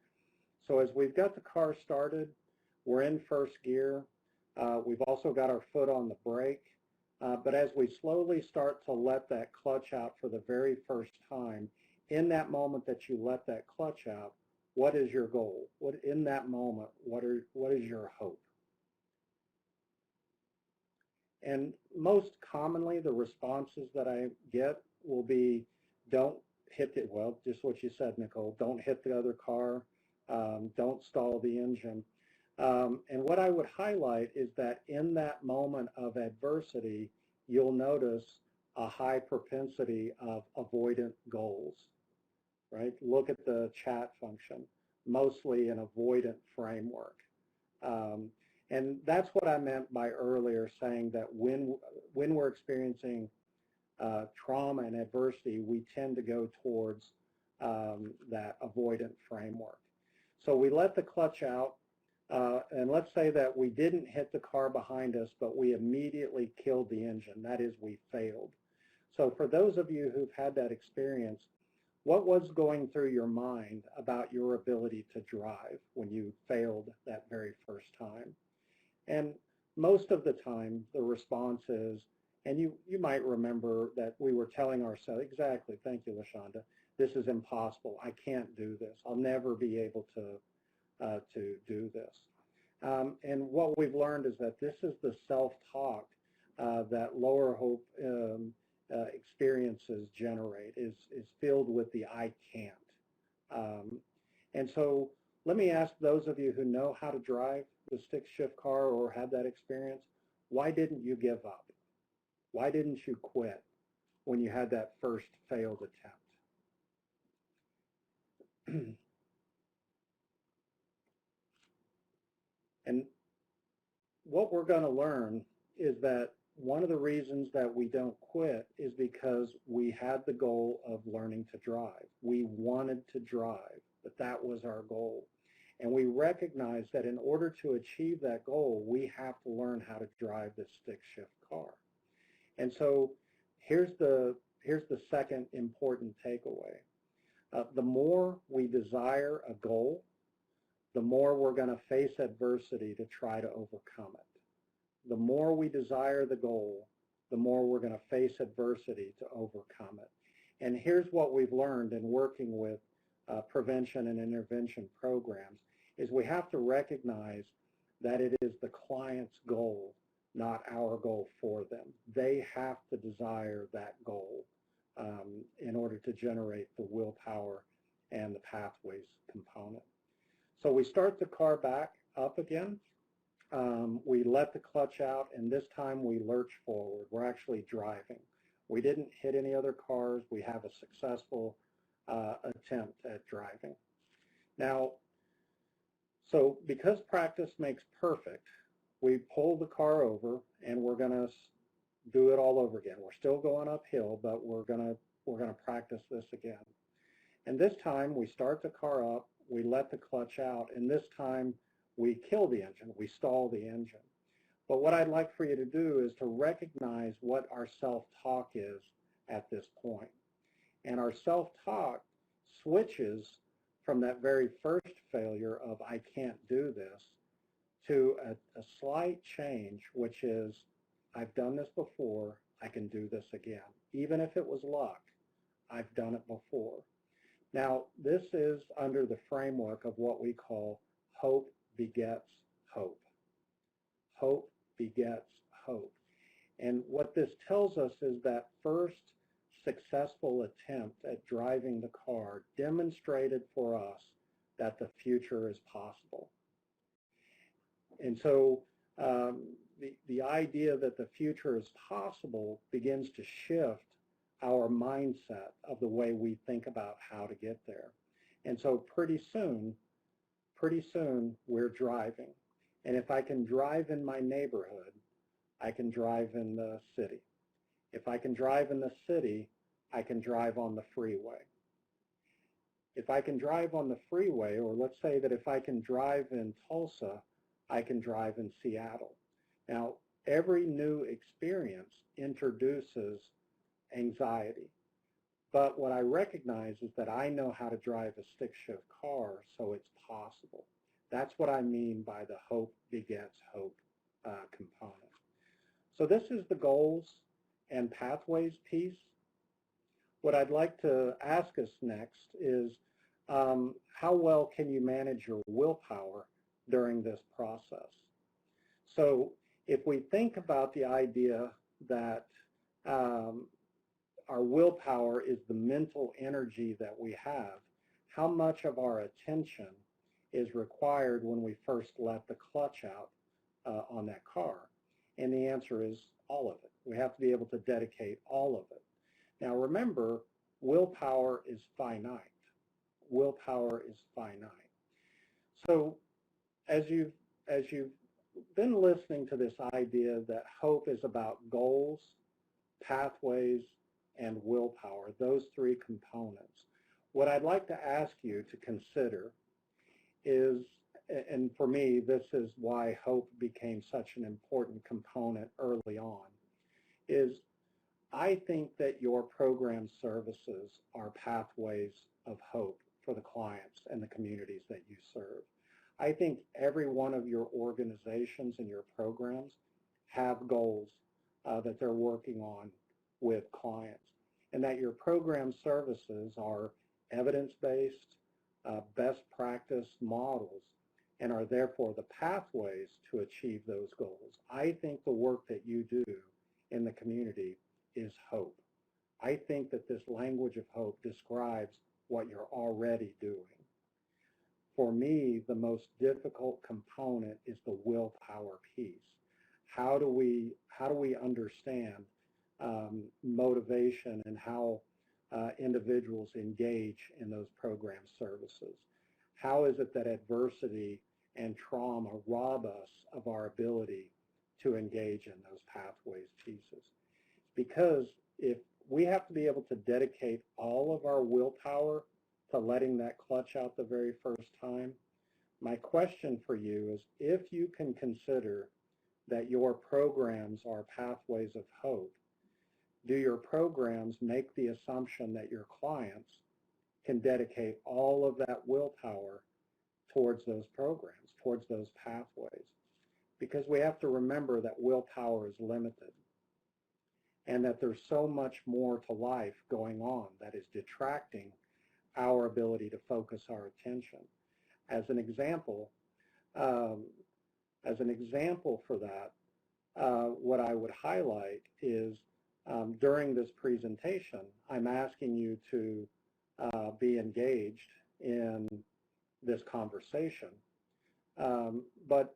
So as we've got the car started, we're in first gear. We've also got our foot on the brake. But as we slowly start to let that clutch out for the very first time, in that moment that you let that clutch out, what is your goal? In that moment, what is your hope? And most commonly, the responses that I get will be, don't hit it. Well, just what you said, Nicole, don't hit the other car, don't stall the engine. And what I would highlight is that in that moment of adversity, you'll notice a high propensity of avoidant goals, right? Look at the chat function, mostly an avoidant framework. And that's what I meant by earlier saying that when we're experiencing trauma and adversity, we tend to go towards that avoidant framework. So we let the clutch out. And let's say that we didn't hit the car behind us, but we immediately killed the engine. That is, we failed. So for those of you who've had that experience, what was going through your mind about your ability to drive when you failed that very first time? And most of the time, the response is, and you might remember that we were telling ourselves, exactly, thank you, LaShonda, this is impossible. I can't do this. I'll never be able to do this. And what we've learned is that this is the self-talk that lower hope experiences generate, is filled with the I can't. And so let me ask those of you who know how to drive the stick shift car or had that experience, why didn't you give up? Why didn't you quit when you had that first failed attempt? And what we're going to learn is that one of the reasons that we don't quit is because we had the goal of learning to drive. We wanted to drive, but that was our goal. And we recognize that in order to achieve that goal, we have to learn how to drive this stick shift car. And so here's the second important takeaway. The more we desire a goal, the more we're going to face adversity to try to overcome it. The more we desire the goal, the more we're going to face adversity to overcome it. And here's what we've learned in working with prevention and intervention programs is we have to recognize that it is the client's goal, not our goal for them. They have to desire that goal in order to generate the willpower and the pathways component. So we start the car back up again. We let the clutch out, and this time we lurch forward. We're actually driving. We didn't hit any other cars. We have a successful attempt at driving. Now, so because practice makes perfect, we pull the car over, and we're going to do it all over again. We're still going uphill, but we're going to practice this again. And this time we start the car up, we let the clutch out, and this time we kill the engine, we stall the engine. But what I'd like for you to do is to recognize what our self-talk is at this point. And our self-talk switches from that very first failure of I can't do this to a slight change, which is I've done this before, I can do this again. Even if it was luck, I've done it before. Now, this is under the framework of what we call hope begets hope. Hope begets hope. And what this tells us is that first successful attempt at driving the car demonstrated for us that the future is possible. And so the idea that the future is possible begins to shift our mindset of the way we think about how to get there. And so pretty soon we're driving. And if I can drive in my neighborhood, I can drive in the city. If I can drive in the city, I can drive on the freeway. If I can drive on the freeway, or let's say that if I can drive in Tulsa, I can drive in Seattle. Now, every new experience introduces anxiety. But what I recognize is that I know how to drive a stick shift car, so it's possible. That's what I mean by the hope begets hope component. So this is the goals and pathways piece. What I'd like to ask us next is how well can you manage your willpower during this process? So if we think about the idea that our willpower is the mental energy that we have, how much of our attention is required when we first let the clutch out on that car? And the answer is all of it. We have to be able to dedicate all of it. Now remember, willpower is finite. Willpower is finite. So as you've been listening to this idea that hope is about goals, pathways, and willpower, those three components, what I'd like to ask you to consider is, and for me, this is why hope became such an important component early on, is I think that your program services are pathways of hope for the clients and the communities that you serve. I think every one of your organizations and your programs have goals that they're working on with clients, and that your program services are evidence-based, best practice models, and are therefore the pathways to achieve those goals. I think the work that you do in the community is hope. I think that this language of hope describes what you're already doing. For me, the most difficult component is the willpower piece. How do we understand motivation and how individuals engage in those program services? How is it that adversity and trauma rob us of our ability to engage in those pathways pieces. Because if we have to be able to dedicate all of our willpower to letting that clutch out the very first time, my question for you is, if you can consider that your programs are pathways of hope, do your programs make the assumption that your clients can dedicate all of that willpower towards those programs, towards those pathways? Because we have to remember that willpower is limited and that there's so much more to life going on that is detracting our ability to focus our attention. As an example for that, what I would highlight is during this presentation, I'm asking you to be engaged in this conversation. But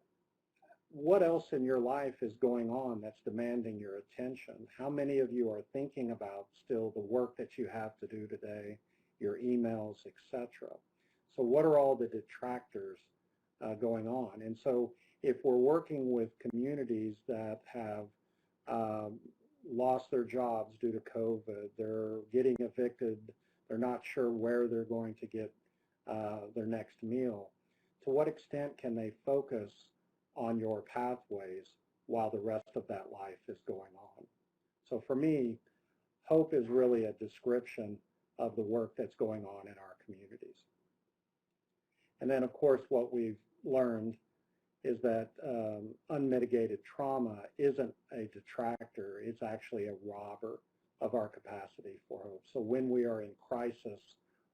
what else in your life is going on that's demanding your attention? How many of you are thinking about still the work that you have to do today, your emails, etc.? So what are all the detractors going on? And so if we're working with communities that have lost their jobs due to COVID, they're getting evicted, they're not sure where they're going to get their next meal, to what extent can they focus on your pathways while the rest of that life is going on? So for me, hope is really a description of the work that's going on in our communities. And then, of course, what we've learned is that unmitigated trauma isn't a detractor, it's actually a robber of our capacity for hope. So when we are in crisis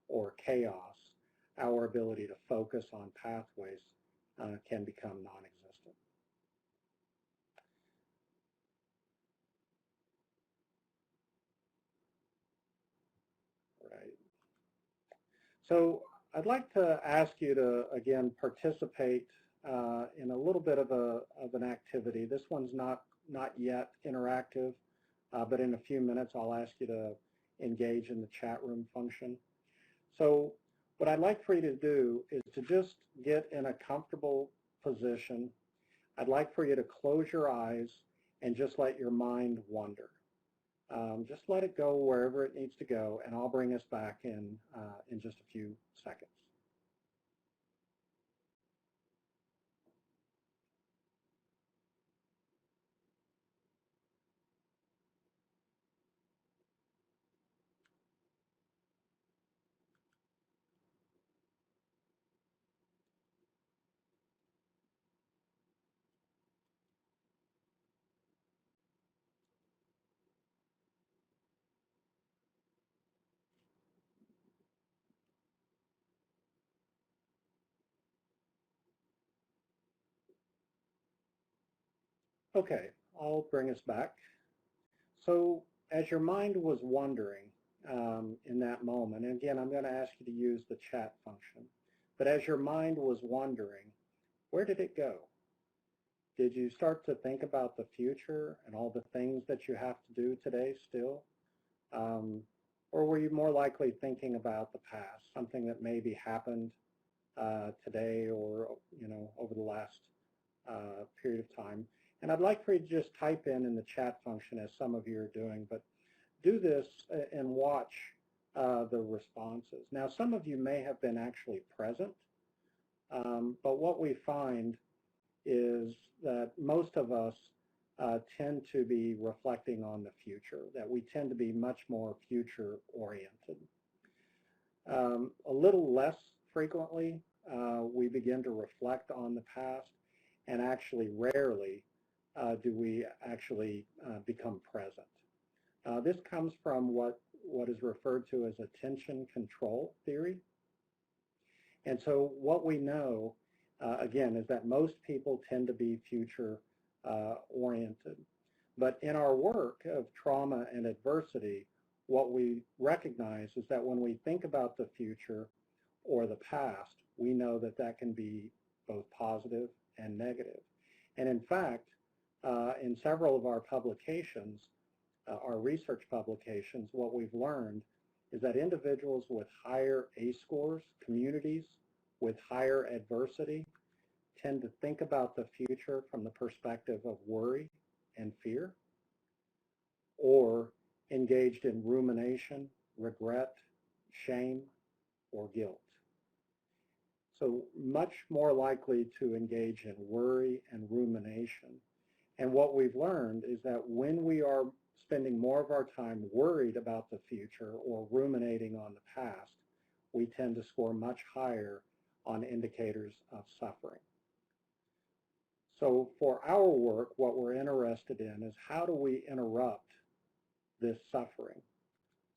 or chaos, our ability to focus on pathways can become non-existent. Right. So I'd like to ask you to, again, participate in a little bit of an activity. This one's not yet interactive, but in a few minutes I'll ask you to engage in the chat room function. So what I'd like for you to do is to just get in a comfortable position. I'd like for you to close your eyes and just let your mind wander. Just let it go wherever it needs to go, and I'll bring us back in just a few seconds. Okay, I'll bring us back. So as your mind was wandering in that moment, and again, I'm going to ask you to use the chat function, but as your mind was wandering, where did it go? Did you start to think about the future and all the things that you have to do today still? Or were you more likely thinking about the past, something that maybe happened today or over the last period of time? And I'd like for you to just type in the chat function, as some of you are doing, but do this and watch the responses. Now, some of you may have been actually present, but what we find is that most of us tend to be reflecting on the future, that we tend to be much more future-oriented. A little less frequently, we begin to reflect on the past, and actually rarely do we actually become present. This comes from what is referred to as attention control theory. And so what we know, again, is that most people tend to be future oriented. But in our work of trauma and adversity, what we recognize is that when we think about the future or the past, we know that that can be both positive and negative. And in fact, in several of our publications, our research publications, what we've learned is that individuals with higher ACE scores, communities with higher adversity, tend to think about the future from the perspective of worry and fear, or engaged in rumination, regret, shame, or guilt. So much more likely to engage in worry and rumination. And what we've learned is that when we are spending more of our time worried about the future or ruminating on the past, we tend to score much higher on indicators of suffering. So for our work, what we're interested in is how do we interrupt this suffering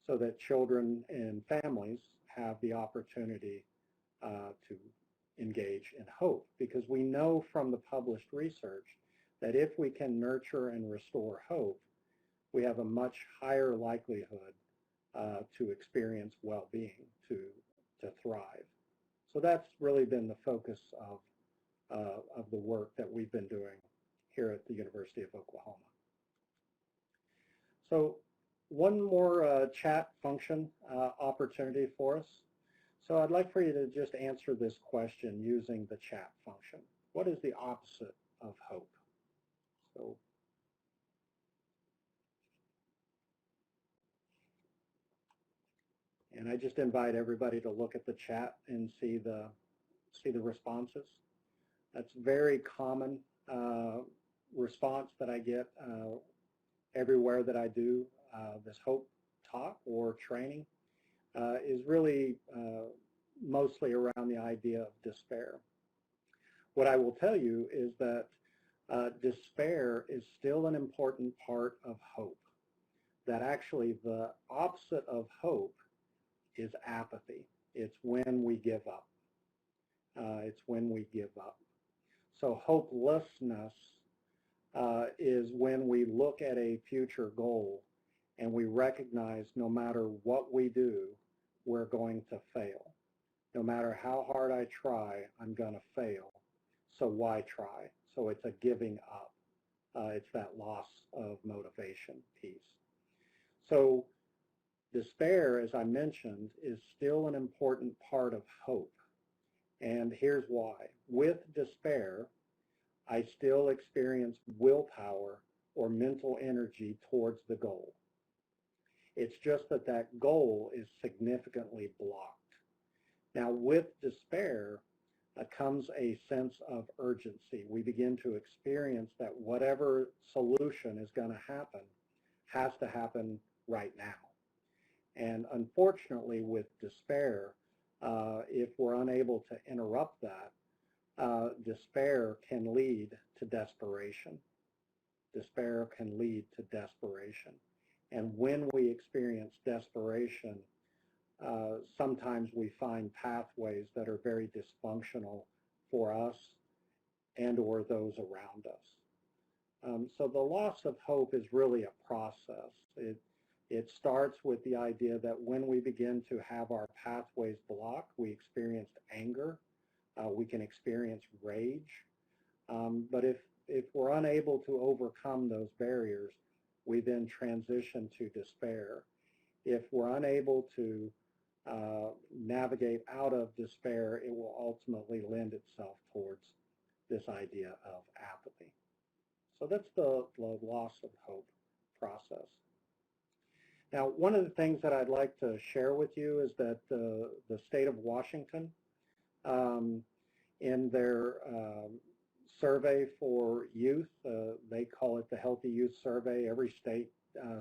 so that children and families have the opportunity to engage in hope. Because we know from the published research that if we can nurture and restore hope, we have a much higher likelihood to experience well-being, to thrive. So that's really been the focus of the work that we've been doing here at the University of Oklahoma. So one more chat function opportunity for us. So I'd like for you to just answer this question using the chat function. What is the opposite of hope? So and I just invite everybody to look at the chat and see the responses. That's a very common response that I get everywhere that I do this hope talk or training is really mostly around the idea of despair. What I will tell you is that despair is still an important part of hope. That actually the opposite of hope is apathy. It's when we give up. It's when we give up. So hopelessness is when we look at a future goal and we recognize no matter what we do, we're going to fail. No matter how hard I try, I'm going to fail. So why try? So it's a giving up. It's that loss of motivation piece. So despair, as I mentioned, is still an important part of hope. And here's why. With despair, I still experience willpower or mental energy towards the goal. It's just that that goal is significantly blocked. Now, with despair comes a sense of urgency. We begin to experience that whatever solution is going to happen has to happen right now. And unfortunately, with despair, if we're unable to interrupt that, despair can lead to desperation. Despair can lead to desperation. And when we experience desperation, sometimes we find pathways that are very dysfunctional for us and or those around us. So the loss of hope is really a process. It starts with the idea that when we begin to have our pathways blocked, we experience anger, we can experience rage. But if we're unable to overcome those barriers, we then transition to despair. If we're unable to navigate out of despair, it will ultimately lend itself towards this idea of apathy. So that's the loss of hope process. Now, one of the things that I'd like to share with you is that the state of Washington, in their survey for youth, they call it the Healthy Youth Survey. Every state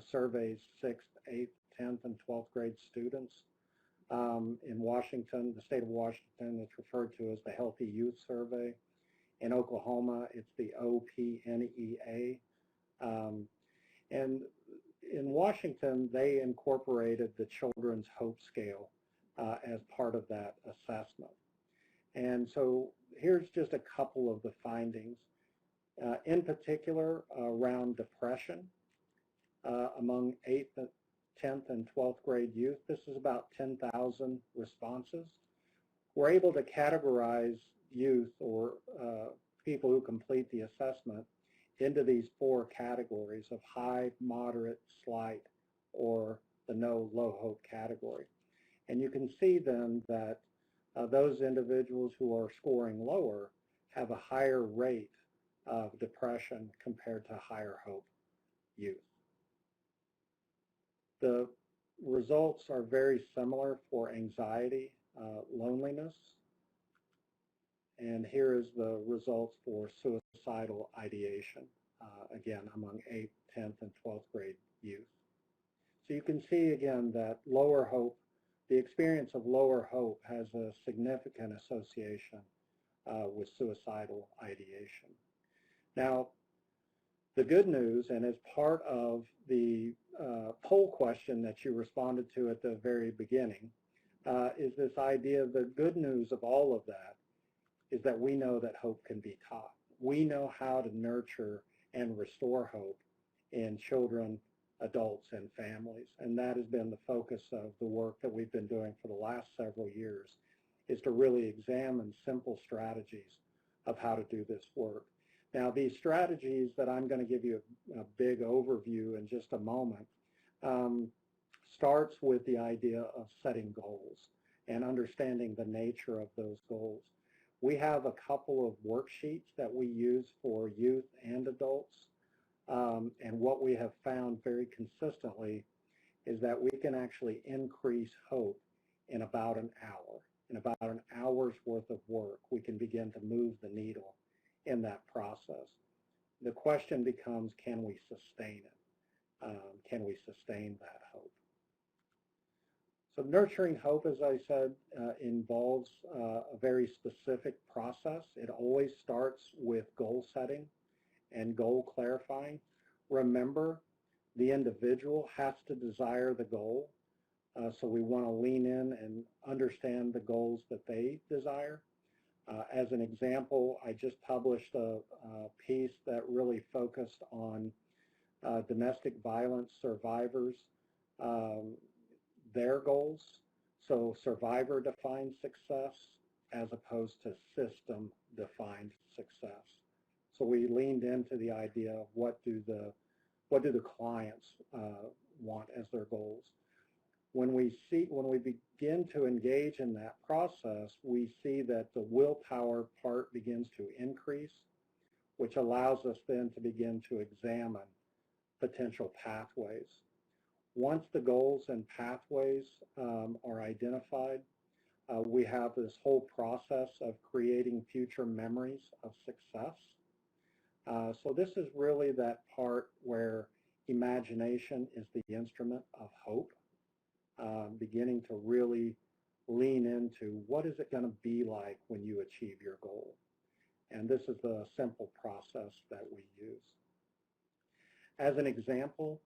surveys 6th, 8th, 10th, and 12th grade students. In Washington, the state of Washington, it's referred to as the Healthy Youth Survey. In Oklahoma, it's the OPNEA. And in Washington, they incorporated the Children's Hope Scale as part of that assessment. And so here's just a couple of the findings. In particular, around depression among 8th, 10th, and 12th grade youth. This is about 10,000 responses. We're able to categorize youth or people who complete the assessment into these 4 categories of high, moderate, slight, or the no, low hope category. And you can see then that those individuals who are scoring lower have a higher rate of depression compared to higher hope youth. The results are very similar for anxiety, loneliness, and here is the results for suicidal ideation, again, among 8th, 10th, and 12th grade youth. So you can see again that lower hope, the experience of lower hope has a significant association with suicidal ideation. Now, the good news, and as part of the poll question that you responded to at the very beginning, is this idea of the good news of all of that is that we know that hope can be taught. We know how to nurture and restore hope in children, adults, and families. And that has been the focus of the work that we've been doing for the last several years, is to really examine simple strategies of how to do this work. Now, these strategies that I'm going to give you a big overview in just a moment starts with the idea of setting goals and understanding the nature of those goals. We have a couple of worksheets that we use for youth and adults, and what we have found very consistently is that we can actually increase hope in about an hour. In about an hour's worth of work, we can begin to move the needle in that process. The question becomes, can we sustain it? Can we sustain that hope? So nurturing hope, as I said, involves a very specific process. It always starts with goal setting and goal clarifying. Remember, the individual has to desire the goal, so we want to lean in and understand the goals that they desire. As an example, I just published a piece that really focused on domestic violence survivors, their goals. So survivor-defined success as opposed to system-defined success. So we leaned into the idea of what do the clients want as their goals. When we begin to engage in that process, we see that the willpower part begins to increase, which allows us then to begin to examine potential pathways. Once the goals and pathways are identified, we have this whole process of creating future memories of success. So this is really that part where imagination is the instrument of hope. Beginning to really lean into what is it going to be like when you achieve your goal. And this is the simple process that we use. As an example,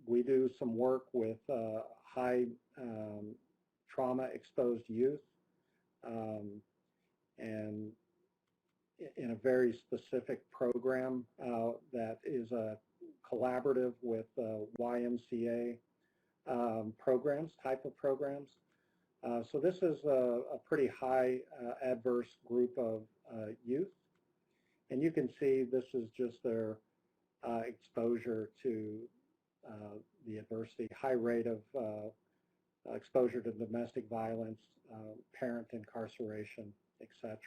we do some work with high trauma exposed youth and in a very specific program that is a collaborative with YMCA type of programs. So this is a pretty high adverse group of youth. And you can see this is just their exposure to the adversity, high rate of exposure to domestic violence, parent incarceration, etc.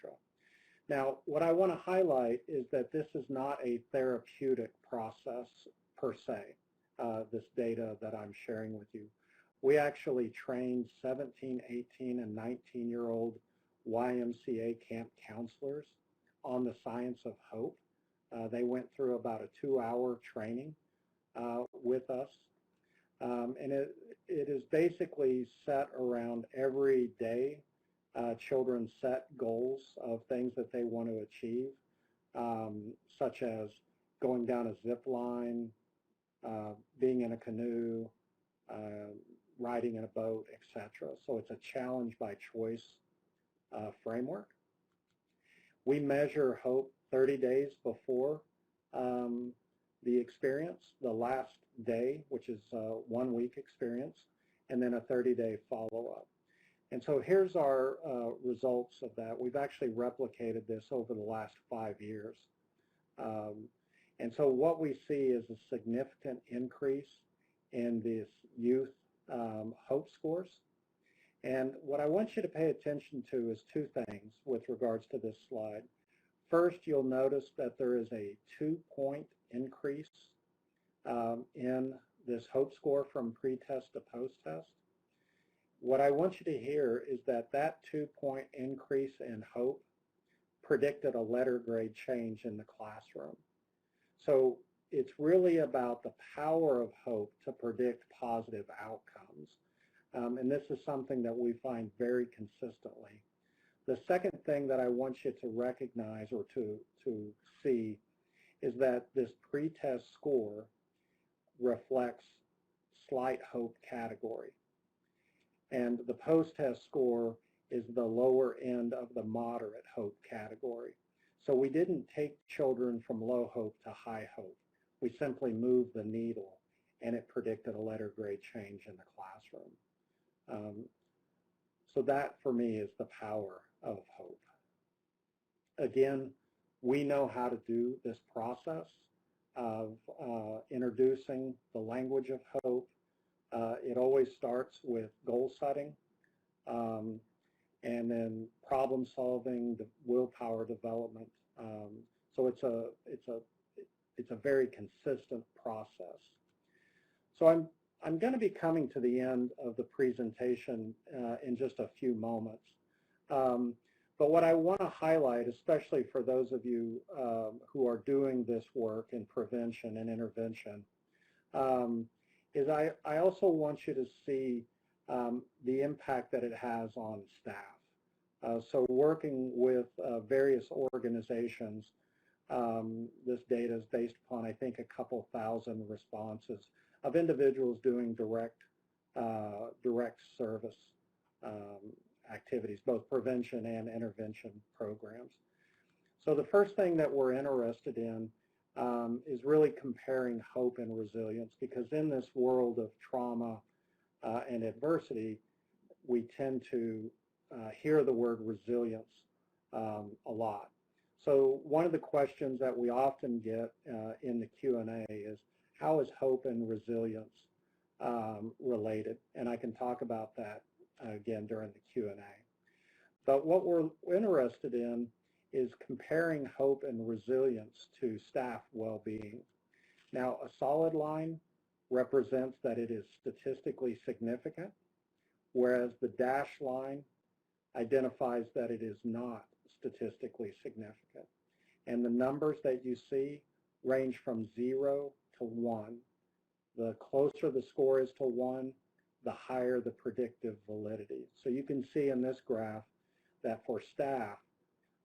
Now, what I want to highlight is that this is not a therapeutic process per se. This data that I'm sharing with you. We actually trained 17, 18, and 19-year-old YMCA camp counselors on the science of hope. They went through about a 2-hour training with us. And it is basically set around every day. Children set goals of things that they want to achieve, such as going down a zip line, being in a canoe, riding in a boat, etc. So it's a challenge by choice framework. We measure hope 30 days before the experience, the last day, which is a 1-week experience, and then a 30-day follow-up. And so here's our results of that. We've actually replicated this over the last 5 years. And so what we see is a significant increase in this youth hope scores. And what I want you to pay attention to is two things with regards to this slide. First, you'll notice that there is a 2-point increase in this hope score from pre-test to post-test. What I want you to hear is that that 2-point increase in hope predicted a letter grade change in the classroom. So it's really about the power of hope to predict positive outcomes. And this is something that we find very consistently. The second thing that I want you to recognize or to see is that this pre-test score reflects slight hope category. And the post-test score is the lower end of the moderate hope category. So we didn't take children from low hope to high hope. We simply moved the needle, and it predicted a letter grade change in the classroom. So that, for me, is the power of hope. Again, we know how to do this process of introducing the language of hope. It always starts with goal setting, and then problem solving, the willpower development. So it's a very consistent process. So I'm going to be coming to the end of the presentation in just a few moments. But what I want to highlight, especially for those of you who are doing this work in prevention and intervention, is I also want you to see the impact that it has on staff. So working with various organizations, this data is based upon, I think, a couple thousand responses of individuals doing direct service activities, both prevention and intervention programs. So the first thing that we're interested in is really comparing hope and resilience, because in this world of trauma and adversity, we tend to hear the word resilience a lot. So one of the questions that we often get in the Q&A is, how is hope and resilience related? And I can talk about that again during the Q&A. But what we're interested in is comparing hope and resilience to staff well-being. Now, a solid line represents that it is statistically significant, whereas the dashed line identifies that it is not statistically significant. And the numbers that you see range from 0 to 1. The closer the score is to 1, the higher the predictive validity. So you can see in this graph that for staff,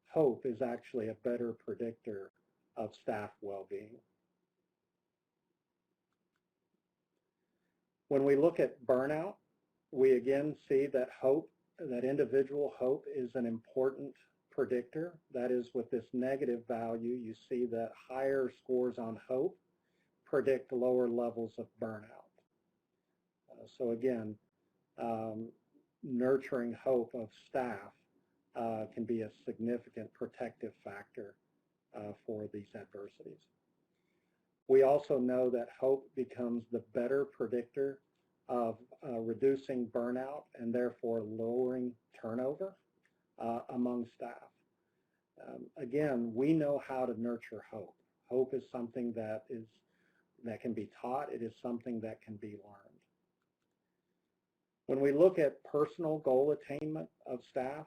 hope is actually a better predictor of staff well-being. When we look at burnout, we again see that hope, that individual hope, is an important predictor. That is, with this negative value, you see that higher scores on hope predict lower levels of burnout. So again, nurturing hope of staff can be a significant protective factor for these adversities. We also know that hope becomes the better predictor of reducing burnout and therefore lowering turnover among staff. Again, we know how to nurture hope. Hope is something that can be taught. It is something that can be learned. When we look at personal goal attainment of staff,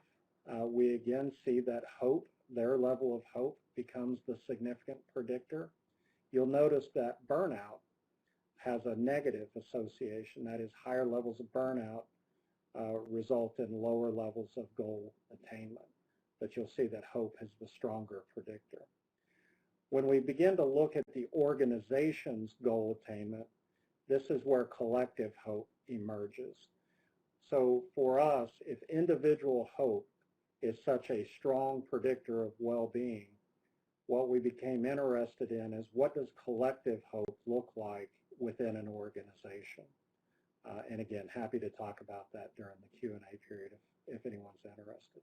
we again see that hope, their level of hope, becomes the significant predictor. You'll notice that burnout has a negative association. That is, higher levels of burnout result in lower levels of goal attainment. But you'll see that hope is the stronger predictor. When we begin to look at the organization's goal attainment, this is where collective hope emerges. So for us, if individual hope is such a strong predictor of well-being, what we became interested in is, what does collective hope look like within an organization? And again, happy to talk about that during the Q&A period if anyone's interested.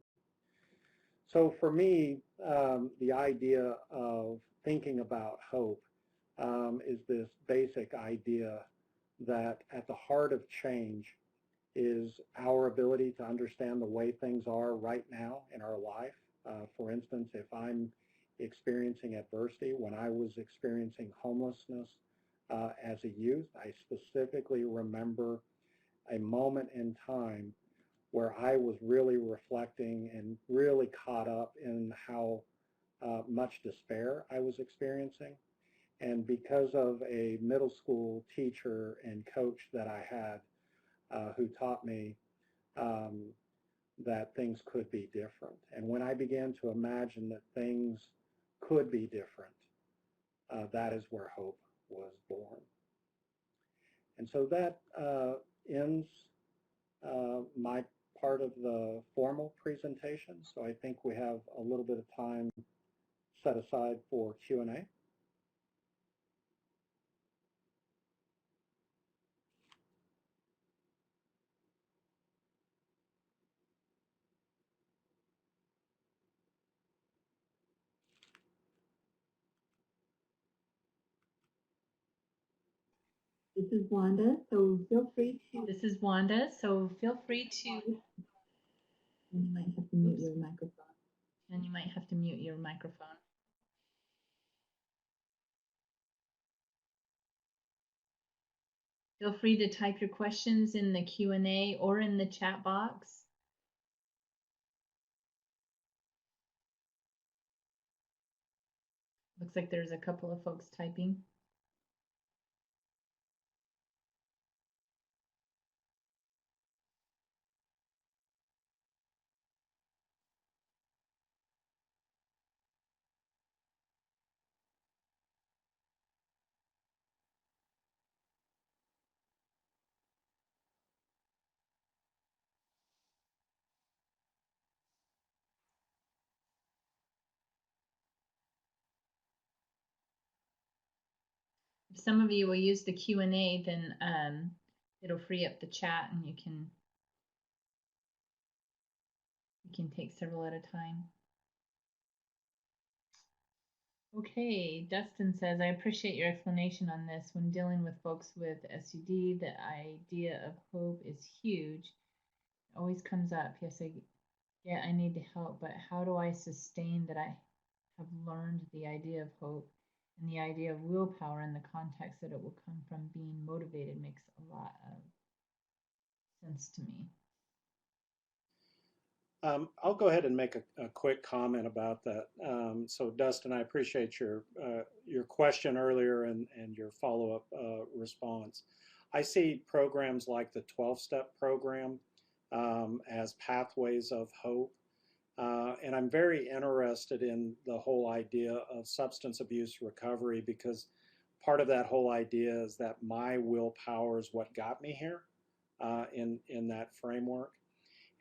So for me, the idea of thinking about hope is this basic idea that at the heart of change is our ability to understand the way things are right now in our life. For instance, if I'm experiencing adversity, when I was experiencing homelessness as a youth, I specifically remember a moment in time where I was really reflecting and really caught up in how much despair I was experiencing. And because of a middle school teacher and coach that I had who taught me um, that things could be different. And when I began to imagine that things could be different, that is where hope was born. And so that ends my part of the formal presentation. So I think we have a little bit of time set aside for Q&A. This is Wanda, so feel free to. This is Wanda, so feel free to. And you might have to mute your microphone. And you might have to mute your microphone. Feel free to type your questions in the Q&A or in the chat box. Looks like there's a couple of folks typing. If some of you will use the Q&A, then it'll free up the chat and you can take several at a time. Okay, Dustin says, I appreciate your explanation on this. When dealing with folks with SUD, the idea of hope is huge. It always comes up. Yes, I need to help, but how do I sustain that I have learned the idea of hope and the idea of willpower in the context that it will come from being motivated makes a lot of sense to me. I'll go ahead and make a quick comment about that. So Dustin, I appreciate your question earlier and your follow-up response. I see programs like the 12-step program as pathways of hope. And I'm very interested in the whole idea of substance abuse recovery because part of that whole idea is that my willpower is what got me here in that framework.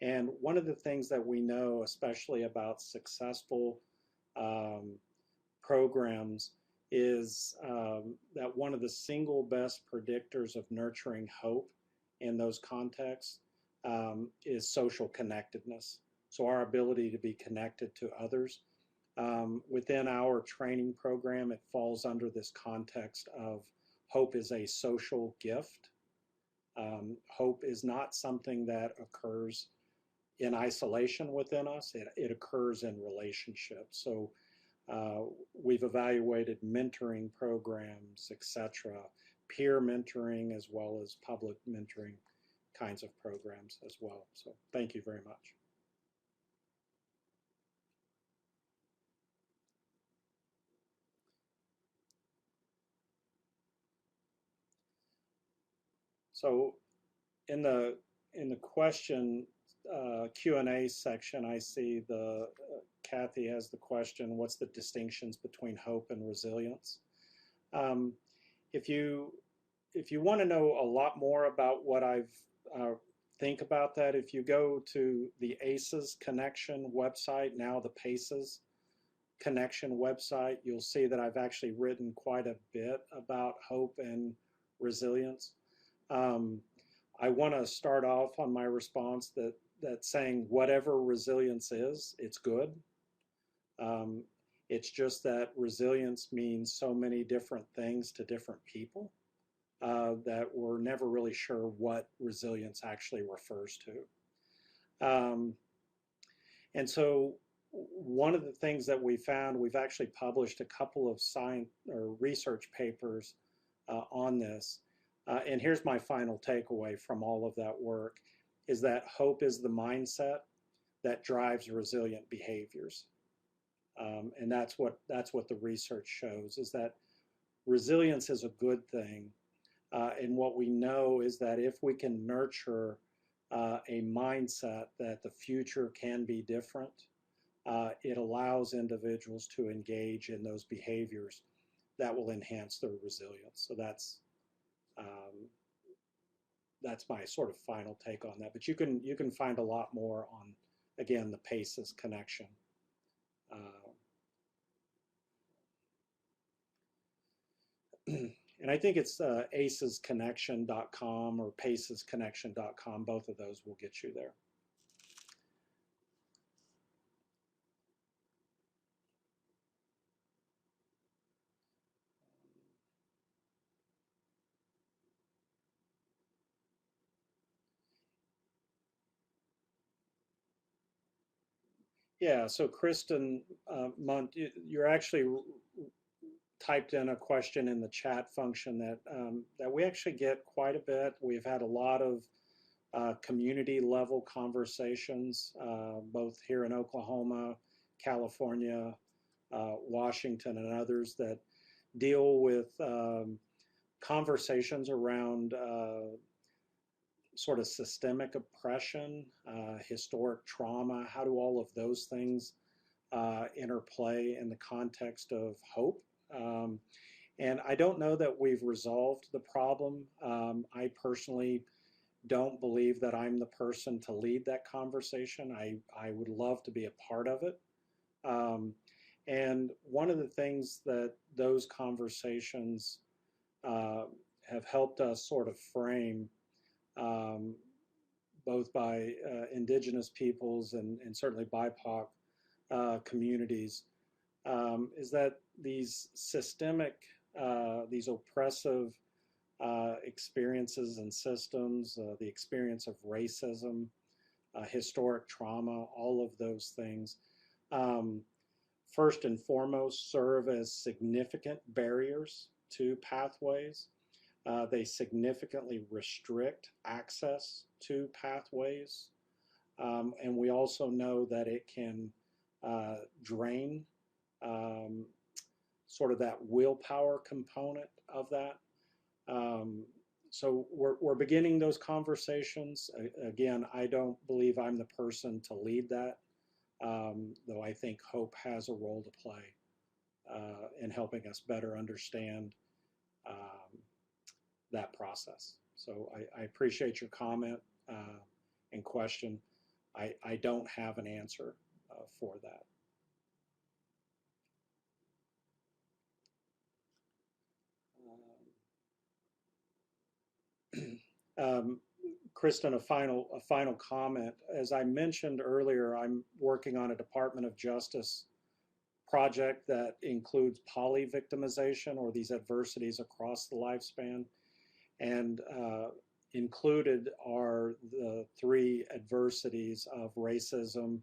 And one of the things that we know, especially about successful programs, is that one of the single best predictors of nurturing hope in those contexts is social connectedness. So our ability to be connected to others. Within our training program, it falls under this context of hope is a social gift. Hope is not something that occurs in isolation within us. It occurs in relationships. So we've evaluated mentoring programs, etc., peer mentoring as well as public mentoring kinds of programs as well. So thank you very much. So in the question Q&A section, I see Kathy has the question, what's the distinctions between hope and resilience? If you want to know a lot more about what I've think about that, if you go to the ACEs Connection website, now the PACES Connection website, you'll see that I've actually written quite a bit about hope and resilience. I want to start off on my response that saying whatever resilience is, it's good. It's just that resilience means so many different things to different people. that we're never really sure what resilience actually refers to. And so one of the things that we found, we've actually published a couple of science or research papers on this. And here's my final takeaway from all of that work, is that hope is the mindset that drives resilient behaviors. And that's what the research shows, is that resilience is a good thing. And what we know is that if we can nurture a mindset that the future can be different, it allows individuals to engage in those behaviors that will enhance their resilience. So that's my sort of final take on that. But you can find a lot more on, again, the PACES connection. And I think it's acesconnection.com or pacesconnection.com. Both of those will get you there. Yeah, so Kristen Munt, you're actually typed in a question in the chat function that we actually get quite a bit. We've had a lot of community level conversations, both here in Oklahoma, California, Washington, and others that deal with conversations around sort of systemic oppression, historic trauma. How do all of those things interplay in the context of hope? And I don't know that we've resolved the problem. I personally don't believe that I'm the person to lead that conversation. I would love to be a part of it. And one of the things that those conversations have helped us sort of frame, both by indigenous peoples and certainly BIPOC communities, is that these systemic, these oppressive experiences and systems, the experience of racism, historic trauma, all of those things, first and foremost serve as significant barriers to pathways. They significantly restrict access to pathways. And we also know that it can drain sort of that willpower component of that. So we're beginning those conversations. Again, I don't believe I'm the person to lead that, though I think hope has a role to play in helping us better understand that process. So I appreciate your comment and question. I don't have an answer for that. Kristen, a final comment. As I mentioned earlier, I'm working on a Department of Justice project that includes polyvictimization, or these adversities across the lifespan. And included are the three adversities of racism,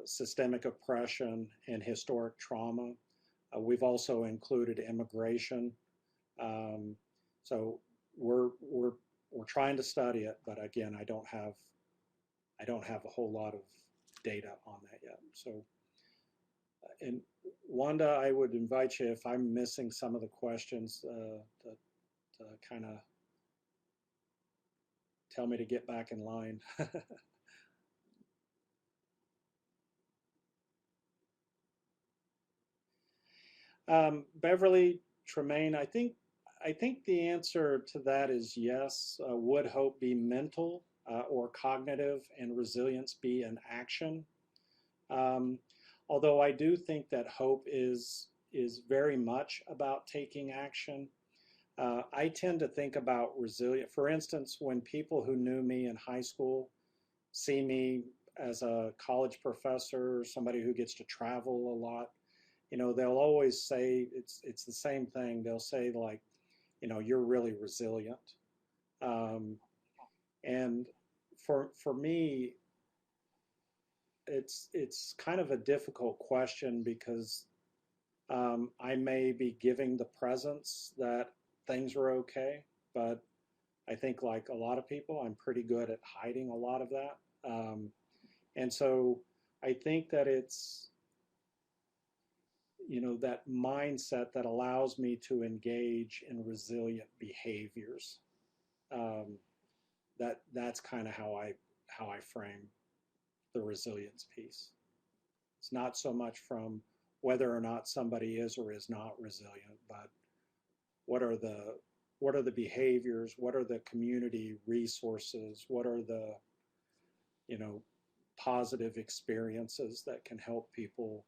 systemic oppression, and historic trauma. We've also included immigration. So we're trying to study it, but again, I don't have a whole lot of data on that yet. So, and Wanda, I would invite you, if I'm missing some of the questions, to kind of tell me to get back in line. Beverly Tremaine, I think the answer to that is yes. Would hope be mental or cognitive, and resilience be an action? Although I do think that hope is very much about taking action. I tend to think about resilience. For instance, when people who knew me in high school see me as a college professor, somebody who gets to travel a lot, they'll always say it's the same thing. They'll say like, you're really resilient. Um, and for me, it's kind of a difficult question because I may be giving the presence that things are okay, but I think like a lot of people, I'm pretty good at hiding a lot of that. And so I think that it's, that mindset that allows me to engage in resilient behaviors. Um, that's kind of how I frame the resilience piece. It's not so much from whether or not somebody is or is not resilient, but what are the what are the behaviors, what are the community resources, what are the you know positive experiences that can help people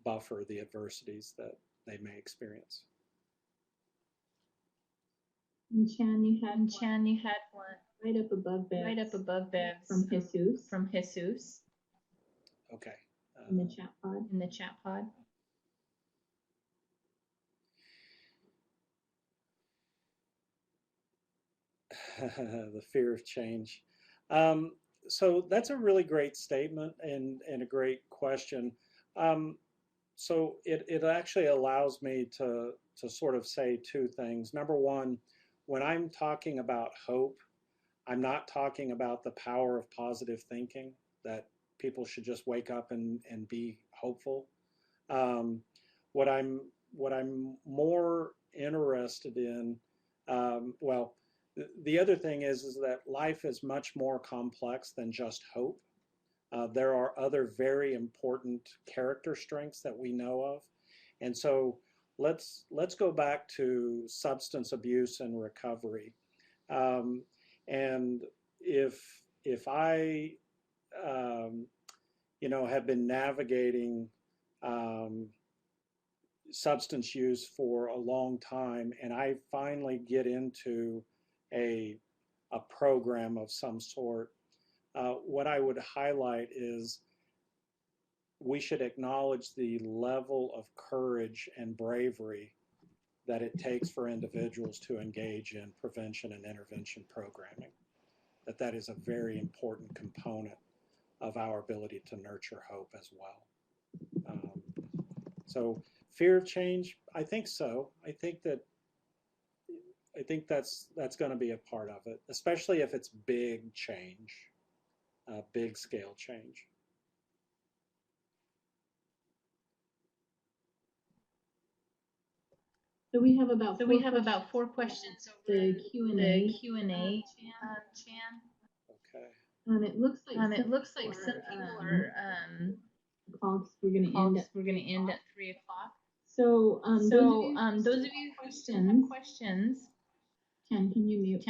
buffer the adversities that they may experience. And Chan, you had one right up above Bev's, right up above Bev's from Jesus. From Jesus. Okay. In the chat pod. In the chat pod. The fear of change. So that's a really great statement and a great question. So it actually allows me to sort of say two things. Number one, when I'm talking about hope, I'm not talking about the power of positive thinking, that people should just wake up and be hopeful. Um, what I'm more interested in, well, the other thing is that life is much more complex than just hope. There are other very important character strengths that we know of, and so let's go back to substance abuse and recovery. Um, and if I have been navigating um, substance use for a long time, and I finally get into a a program of some sort, what I would highlight is we should acknowledge the level of courage and bravery that it takes for individuals to engage in prevention and intervention programming. That is a very important component of our ability to nurture hope as well. So fear of change, I think so. I think that's going to be a part of it, especially if it's big change, big scale change. So we have about four questions over the Q&A. Chan. Okay. It looks like some people are clocks. We're going to end at 3 o'clock. So those of you who still have questions, Ken, can you mute?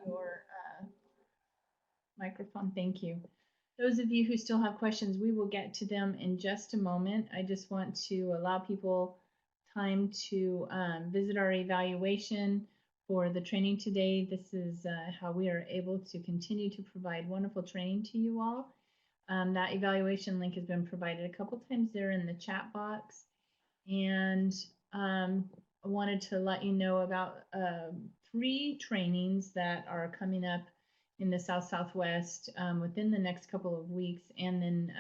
Your microphone? Thank you. Those of you who still have questions, we will get to them in just a moment. I just want to allow people time to visit our evaluation for the training today. This is how we are able to continue to provide wonderful training to you all. That evaluation link has been provided a couple times there in the chat box. And I wanted to let you know about 3 trainings that are coming up in the Southwest within the next couple of weeks. And then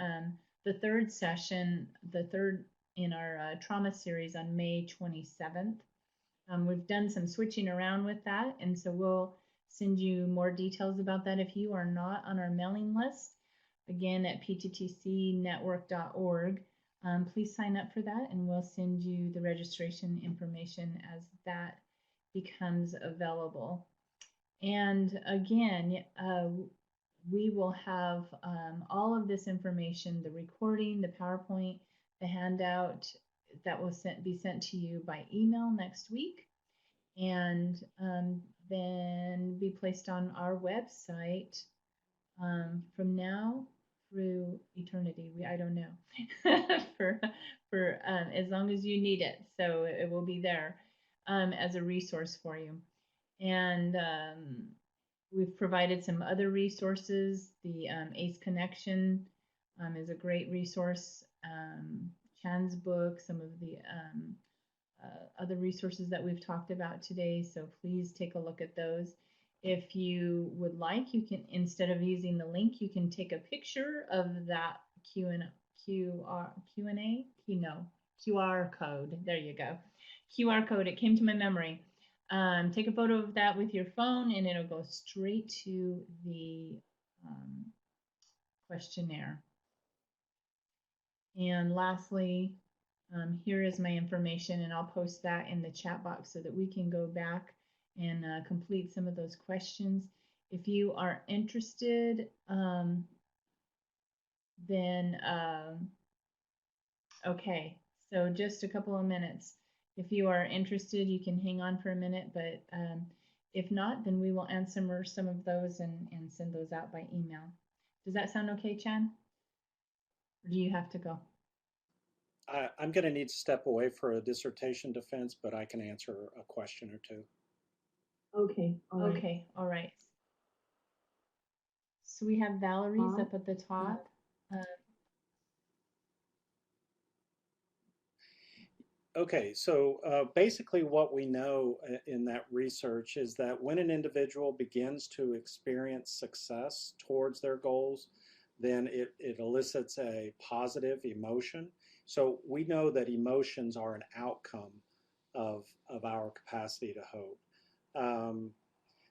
the third session, the third in our trauma series on May 27th. We've done some switching around with that, and so we'll send you more details about that if you are not on our mailing list. Again, at pttcnetwork.org. Please sign up for that, and we'll send you the registration information as that becomes available. And again, we will have all of this information, the recording, the PowerPoint, the handout that will be sent to you by email next week, and then be placed on our website from now through eternity. I don't know for as long as you need it. So it will be there as a resource for you. And we've provided some other resources. The ACE Connection is a great resource. Chan's book, some of the other resources that we've talked about today. So please take a look at those. If you would like, you can, instead of using the link, you can take a picture of that QR code. There you go. QR code. It came to my memory. Take a photo of that with your phone and it'll go straight to the questionnaire. And lastly, here is my information, and I'll post that in the chat box so that we can go back and complete some of those questions. If you are interested, then, okay, so just a couple of minutes. If you are interested, you can hang on for a minute, but if not, then we will answer some of those and send those out by email. Does that sound okay, Chan? Or do you have to go? I'm going to need to step away for a dissertation defense, but I can answer a question or two. Okay. All right. Okay. All right. So we have Valerie's up at the top. Okay, so basically what we know in that research is that when an individual begins to experience success towards their goals, then it elicits a positive emotion. So we know that emotions are an outcome of our capacity to hope.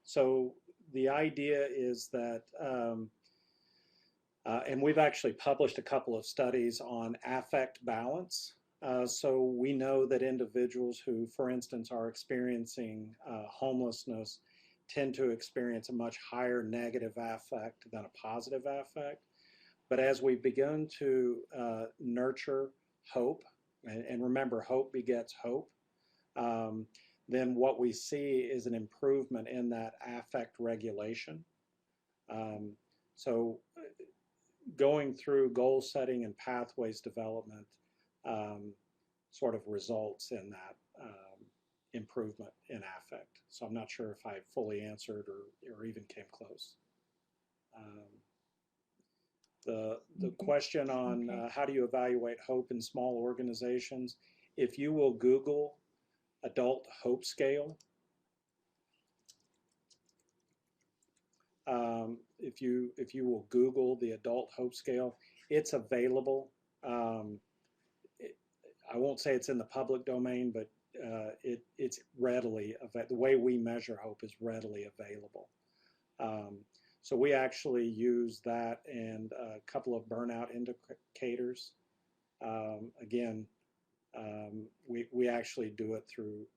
So the idea is that, and we've actually published a couple of studies on affect balance. So we know that individuals who, for instance, are experiencing homelessness tend to experience a much higher negative affect than a positive affect. But as we begin to nurture hope, and remember, hope begets hope, then what we see is an improvement in that affect regulation. So going through goal setting and pathways development sort of results in that improvement in affect. So I'm not sure if I fully answered or even came close. The question on how do you evaluate hope in small organizations, if you will Google adult hope scale, if you will Google the adult hope scale, it's available. I won't say it's in the public domain, but it's readily available. The way we measure hope is readily available. So we actually use that and a couple of burnout indicators. Again, we actually do it through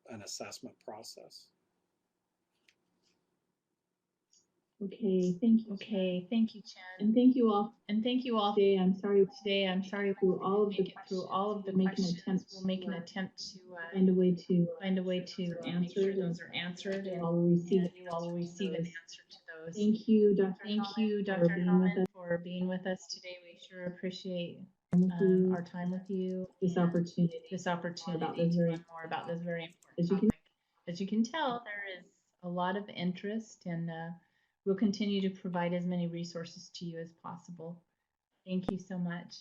an assessment process. Okay, thank you. Okay, thank you, Chan. And thank you all. And thank you all. Today, I'm sorry. Through all of the questions. We'll make an attempt to find a way to make sure those are answered, and you all will receive an answer to those. Thank you, Dr. Thank you, Dr. Hellman, for being with us today. We sure appreciate our time with you. This opportunity. To learn more about this very important topic. As you can tell, there is a lot of interest, and we'll continue to provide as many resources to you as possible. Thank you so much.